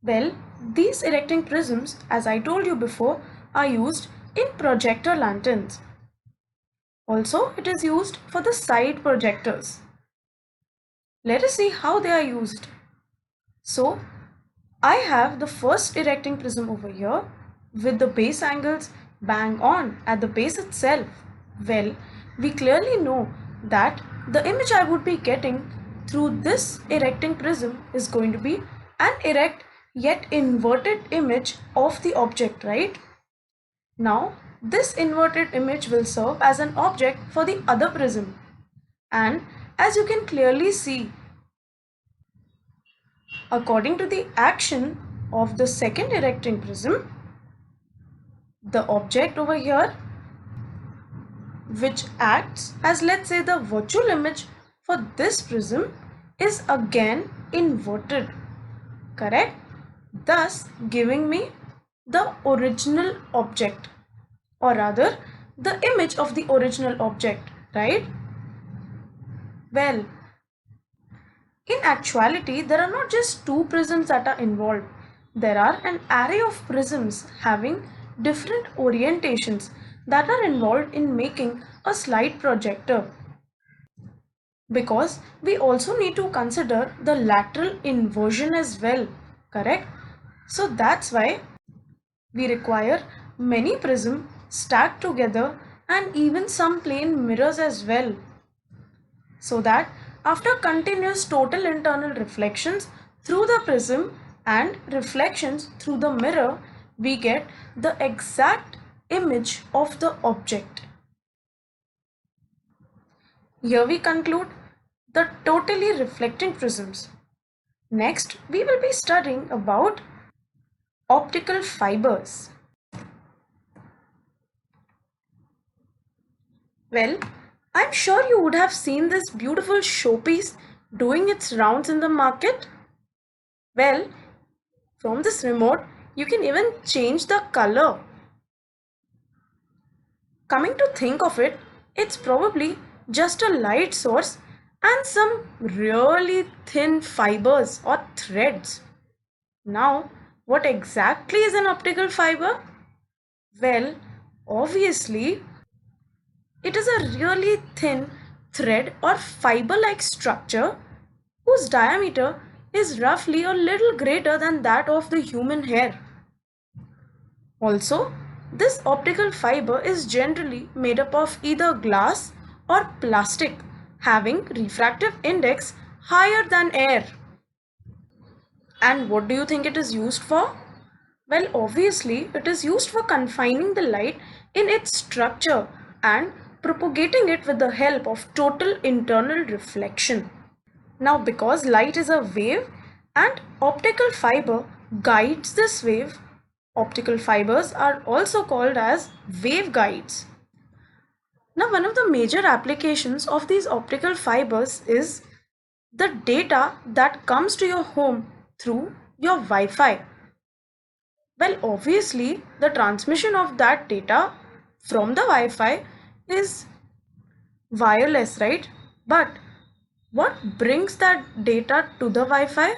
Well, these erecting prisms, as I told you before, are used in projector lanterns. Also, it is used for the side projectors. Let us see how they are used. So, I have the first erecting prism over here with the base angles bang on at the base itself. Well, we clearly know that the image I would be getting through this erecting prism is going to be an erect yet inverted image of the object, right? Now, this inverted image will serve as an object for the other prism. And as you can clearly see, according to the action of the second erecting prism, the object over here, which acts as, let's say, the virtual image for this prism, is again inverted, correct? Thus giving me the original object, or rather the image of the original object, right? Well, in actuality, there are not just two prisms that are involved. There are an array of prisms having different orientations that are involved in making a slide projector. Because we also need to consider the lateral inversion as well, correct? So that's why we require many prisms stacked together and even some plane mirrors as well, so that after continuous total internal reflections through the prism and reflections through the mirror, we get the exact image of the object. Here we conclude the totally reflecting prisms. Next, we will be studying about optical fibers. Well, I'm sure you would have seen this beautiful showpiece doing its rounds in the market. Well, from this remote, you can even change the color. Coming to think of it, it's probably just a light source and some really thin fibers or threads. Now, what exactly is an optical fiber? Well, obviously, it is a really thin thread or fiber-like structure whose diameter is roughly a little greater than that of the human hair. Also, this optical fiber is generally made up of either glass or plastic having refractive index higher than air. And what do you think it is used for? Well, obviously, it is used for confining the light in its structure and propagating it with the help of total internal reflection. Now, because light is a wave and optical fiber guides this wave, optical fibers are also called as waveguides. Now, one of the major applications of these optical fibers is the data that comes to your home through your Wi-Fi. Well, obviously, the transmission of that data from the Wi-Fi is wireless, right? But what brings that data to the Wi-Fi?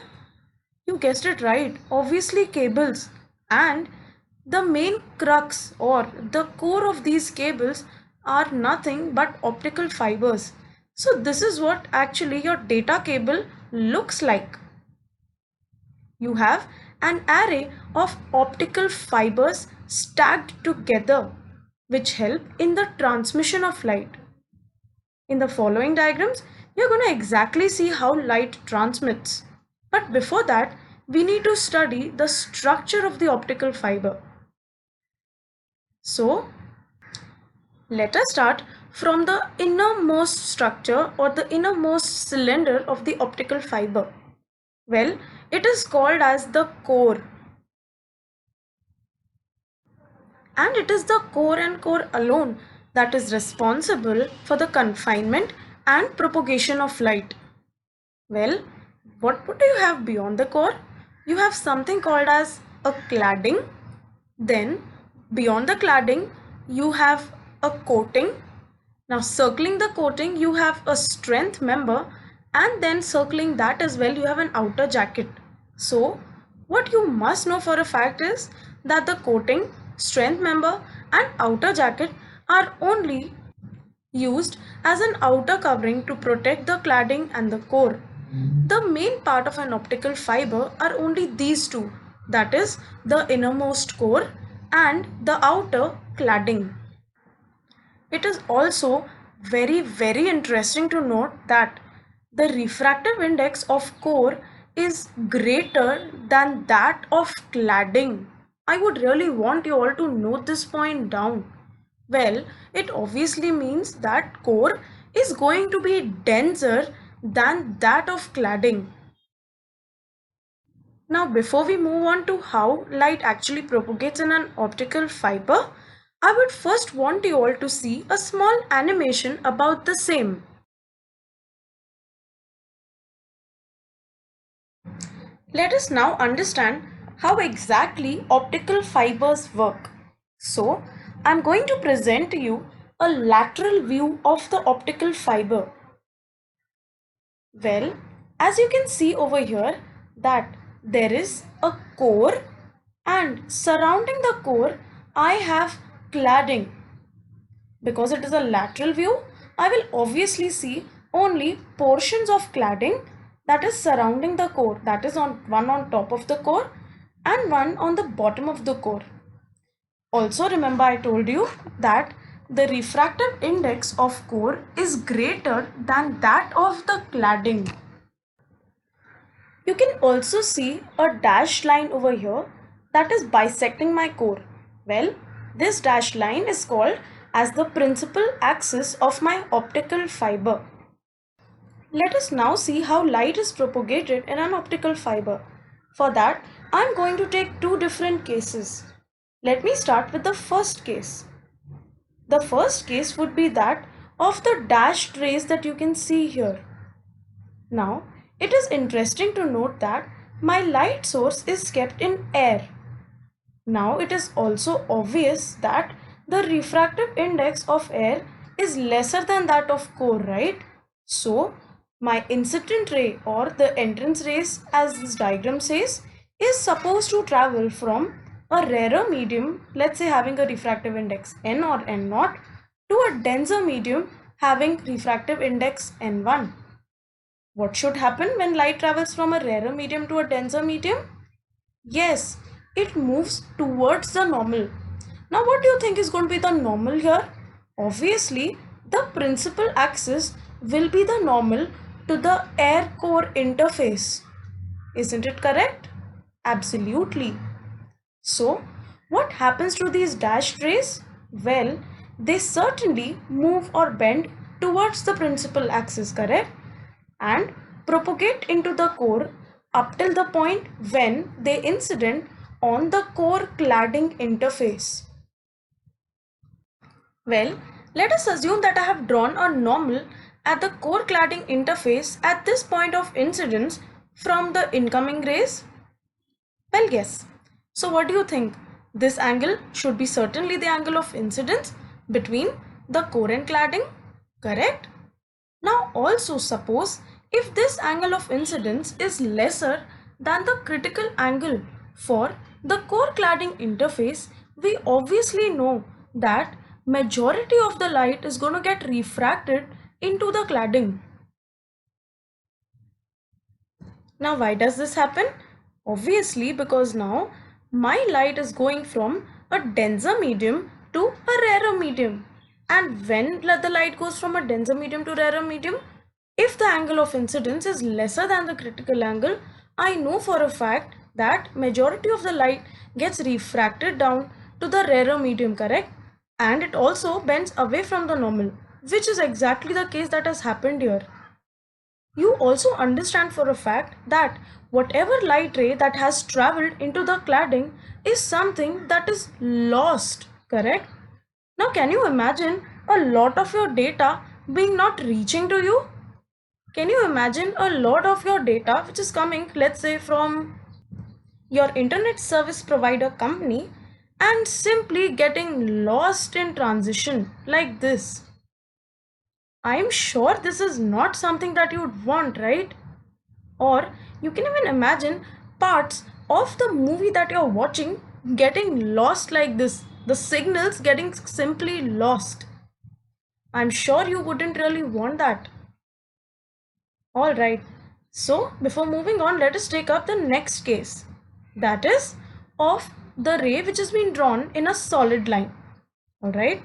You guessed it right, obviously cables. And the main crux or the core of these cables are nothing but optical fibers. So this is what actually your data cable looks like. You have an array of optical fibers stacked together which help in the transmission of light. In the following diagrams, we are going to exactly see how light transmits. But before that, we need to study the structure of the optical fiber. So, let us start from the innermost structure or the innermost cylinder of the optical fiber. Well, it is called as the core. And it is the core and core alone that is responsible for the confinement and propagation of light. Well, what do you have beyond the core? You have something called as a cladding. Then beyond the cladding, you have a coating. Now circling the coating, you have a strength member, and then circling that as well, you have an outer jacket. So what you must know for a fact is that the coating, strength member and outer jacket are only used as an outer covering to protect the cladding and the core. The main part of an optical fiber are only these two, that is the innermost core and the outer cladding. It is also very interesting to note that the refractive index of core is greater than that of cladding. I would really want you all to note this point down. Well, it obviously means that core is going to be denser than that of cladding. Now, before we move on to how light actually propagates in an optical fiber, I would first want you all to see a small animation about the same. Let us now understand how exactly optical fibers work. So, I am going to present to you a lateral view of the optical fiber. Well, as you can see over here that there is a core and surrounding the core I have cladding. Because it is a lateral view, I will obviously see only portions of cladding that is surrounding the core, that is one on top of the core and one on the bottom of the core. Also remember I told you that the refractive index of core is greater than that of the cladding. You can also see a dashed line over here that is bisecting my core. Well, this dashed line is called as the principal axis of my optical fiber. Let us now see how light is propagated in an optical fiber. For that, I am going to take two different cases. Let me start with the first case. The first case would be that of the dashed rays that you can see here. Now, it is interesting to note that my light source is kept in air. Now, it is also obvious that the refractive index of air is lesser than that of core, right? So, my incident ray or the entrance rays, as this diagram says, is supposed to travel from a rarer medium, let's say having a refractive index n or n naught, to a denser medium having refractive index n1. What should happen when light travels from a rarer medium to a denser medium? Yes, it moves towards the normal. Now, what do you think is going to be the normal here? Obviously, the principal axis will be the normal to the air core interface. Isn't it correct? Absolutely. So, what happens to these dashed rays? Well, they certainly move or bend towards the principal axis, correct? And propagate into the core up till the point when they incident on the core cladding interface. Well, let us assume that I have drawn a normal at the core cladding interface at this point of incidence from the incoming rays. Well, yes. So what do you think? This angle should be certainly the angle of incidence between the core and cladding, correct? Now also suppose if this angle of incidence is lesser than the critical angle for the core cladding interface, we obviously know that majority of the light is going to get refracted into the cladding. Now why does this happen? Obviously because now my light is going from a denser medium to a rarer medium. And when the light goes from a denser medium to rarer medium, if the angle of incidence is lesser than the critical angle, I know for a fact that majority of the light gets refracted down to the rarer medium, correct? And it also bends away from the normal, which is exactly the case that has happened here. You also understand for a fact that whatever light ray that has traveled into the cladding is something that is lost, correct? Now, can you imagine a lot of your data being not reaching to you? Can you imagine a lot of your data which is coming, let's say, from your internet service provider company and simply getting lost in transition like this? I'm sure this is not something that you would want, right? Or you can even imagine parts of the movie that you're watching getting lost like this, the signals getting simply lost. I'm sure you wouldn't really want that. Alright, so before moving on, let us take up the next case. That is of the ray which has been drawn in a solid line. Alright.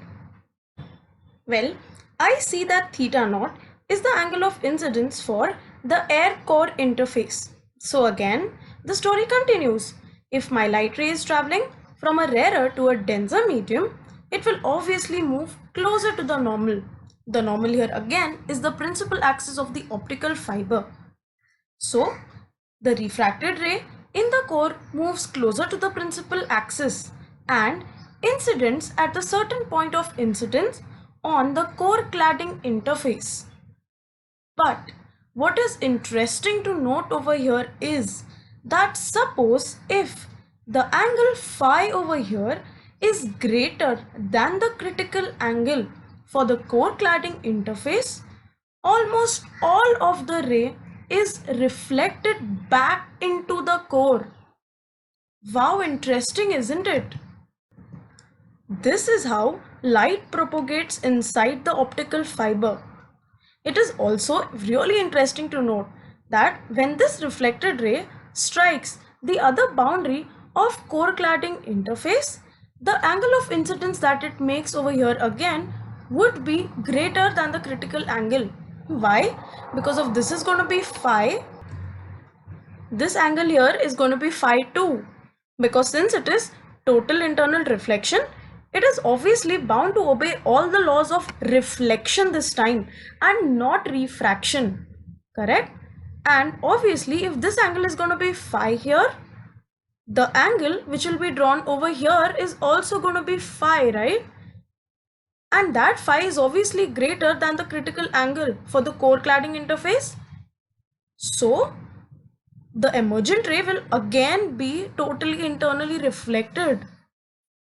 Well, I see that theta naught is the angle of incidence for the air core interface. So again, the story continues. If my light ray is traveling from a rarer to a denser medium, it will obviously move closer to the normal. The normal here again is the principal axis of the optical fiber. So, the refracted ray in the core moves closer to the principal axis and incidents at the certain point of incidence on the core cladding interface. But what is interesting to note over here is that suppose if the angle phi over here is greater than the critical angle for the core cladding interface, almost all of the ray is reflected back into the core. Wow, interesting, isn't it? This is how light propagates inside the optical fiber. It is also really interesting to note that when this reflected ray strikes the other boundary of core cladding interface, the angle of incidence that it makes over here again would be greater than the critical angle. Why? Because of this is going to be phi, this angle here is going to be phi 2, because since it is total internal reflection, it is obviously bound to obey all the laws of reflection this time and not refraction, correct? And obviously if this angle is going to be phi here, the angle which will be drawn over here is also going to be phi, right? And that phi is obviously greater than the critical angle for the core cladding interface. So the emergent ray will again be totally internally reflected.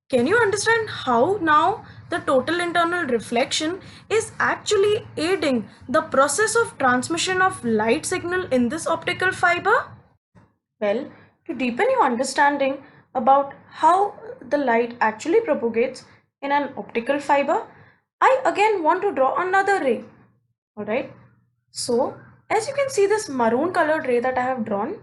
Can you understand how now the total internal reflection is actually aiding the process of transmission of light signal in this optical fiber? Well, to deepen your understanding about how the light actually propagates in an optical fiber, I again want to draw another ray. Alright, so as you can see this maroon colored ray that I have drawn,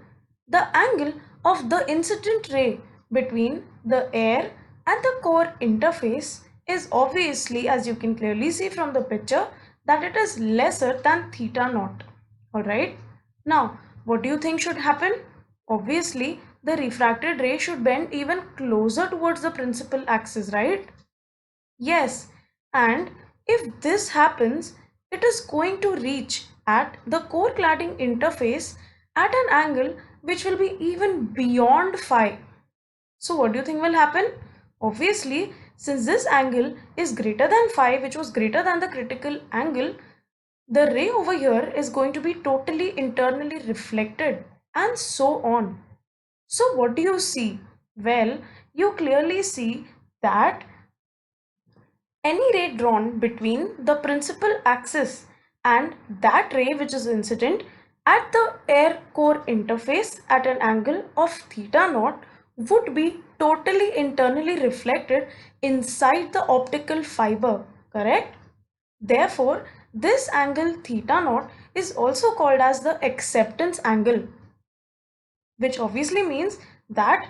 the angle of the incident ray between the air and the core interface is obviously, as you can clearly see from the picture, that it is lesser than theta naught. Alright, now what do you think should happen? Obviously, the refracted ray should bend even closer towards the principal axis, right? Yes, and if this happens, it is going to reach at the core cladding interface at an angle which will be even beyond phi. So what do you think will happen? Obviously, since this angle is greater than phi, which was greater than the critical angle, the ray over here is going to be totally internally reflected and so on. So what do you see? Well, you clearly see that any ray drawn between the principal axis and that ray which is incident at the air core interface at an angle of theta naught would be totally internally reflected inside the optical fiber, correct? Therefore, this angle theta naught is also called as the acceptance angle, which obviously means that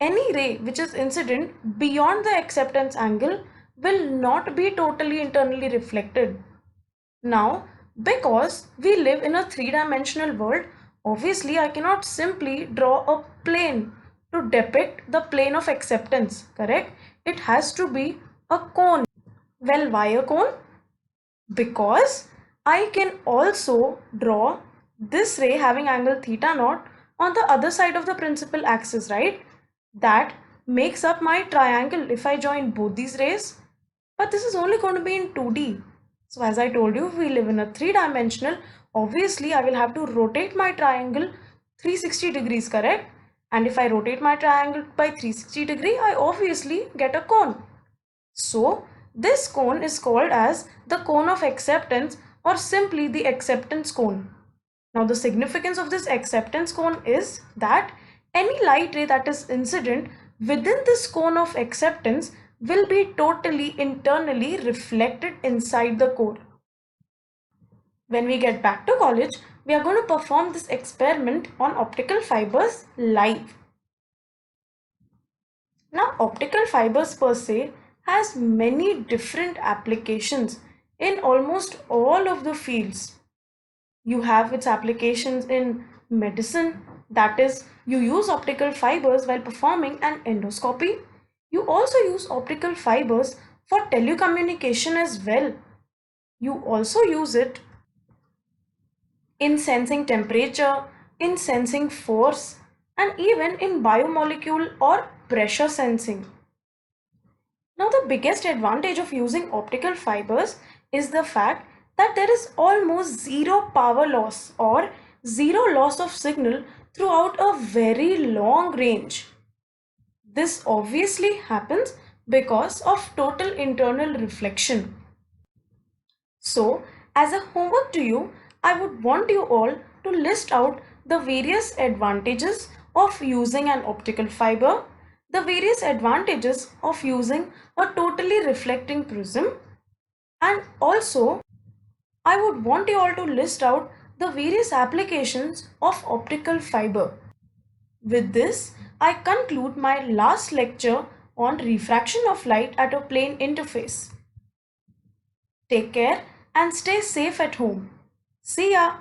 any ray which is incident beyond the acceptance angle will not be totally internally reflected. Now, because we live in a three-dimensional world, obviously I cannot simply draw a plane to depict the plane of acceptance, correct? It has to be a cone. Well, why a cone? Because I can also draw this ray having angle theta naught on the other side of the principal axis, right? That makes up my triangle if I join both these rays. But this is only going to be in 2D. So as I told you, we live in a three-dimensional. Obviously, I will have to rotate my triangle 360 degrees, correct? And if I rotate my triangle by 360 degree, I obviously get a cone. So this cone is called as the cone of acceptance or simply the acceptance cone. Now the significance of this acceptance cone is that any light ray that is incident within this cone of acceptance will be totally internally reflected inside the core. When we get back to college, we are going to perform this experiment on optical fibers live. Now optical fibers per se has many different applications in almost all of the fields. You have its applications in medicine, that is, you use optical fibers while performing an endoscopy. You also use optical fibers for telecommunication as well. You also use it in sensing temperature, in sensing force, and even in biomolecule or pressure sensing. Now, the biggest advantage of using optical fibers is the fact that there is almost zero power loss or zero loss of signal throughout a very long range. This obviously happens because of total internal reflection. So, as a homework to you, I would want you all to list out the various advantages of using an optical fiber, the various advantages of using a totally reflecting prism, and also I would want you all to list out the various applications of optical fiber. With this, I conclude my last lecture on refraction of light at a plane interface. Take care and stay safe at home. See ya!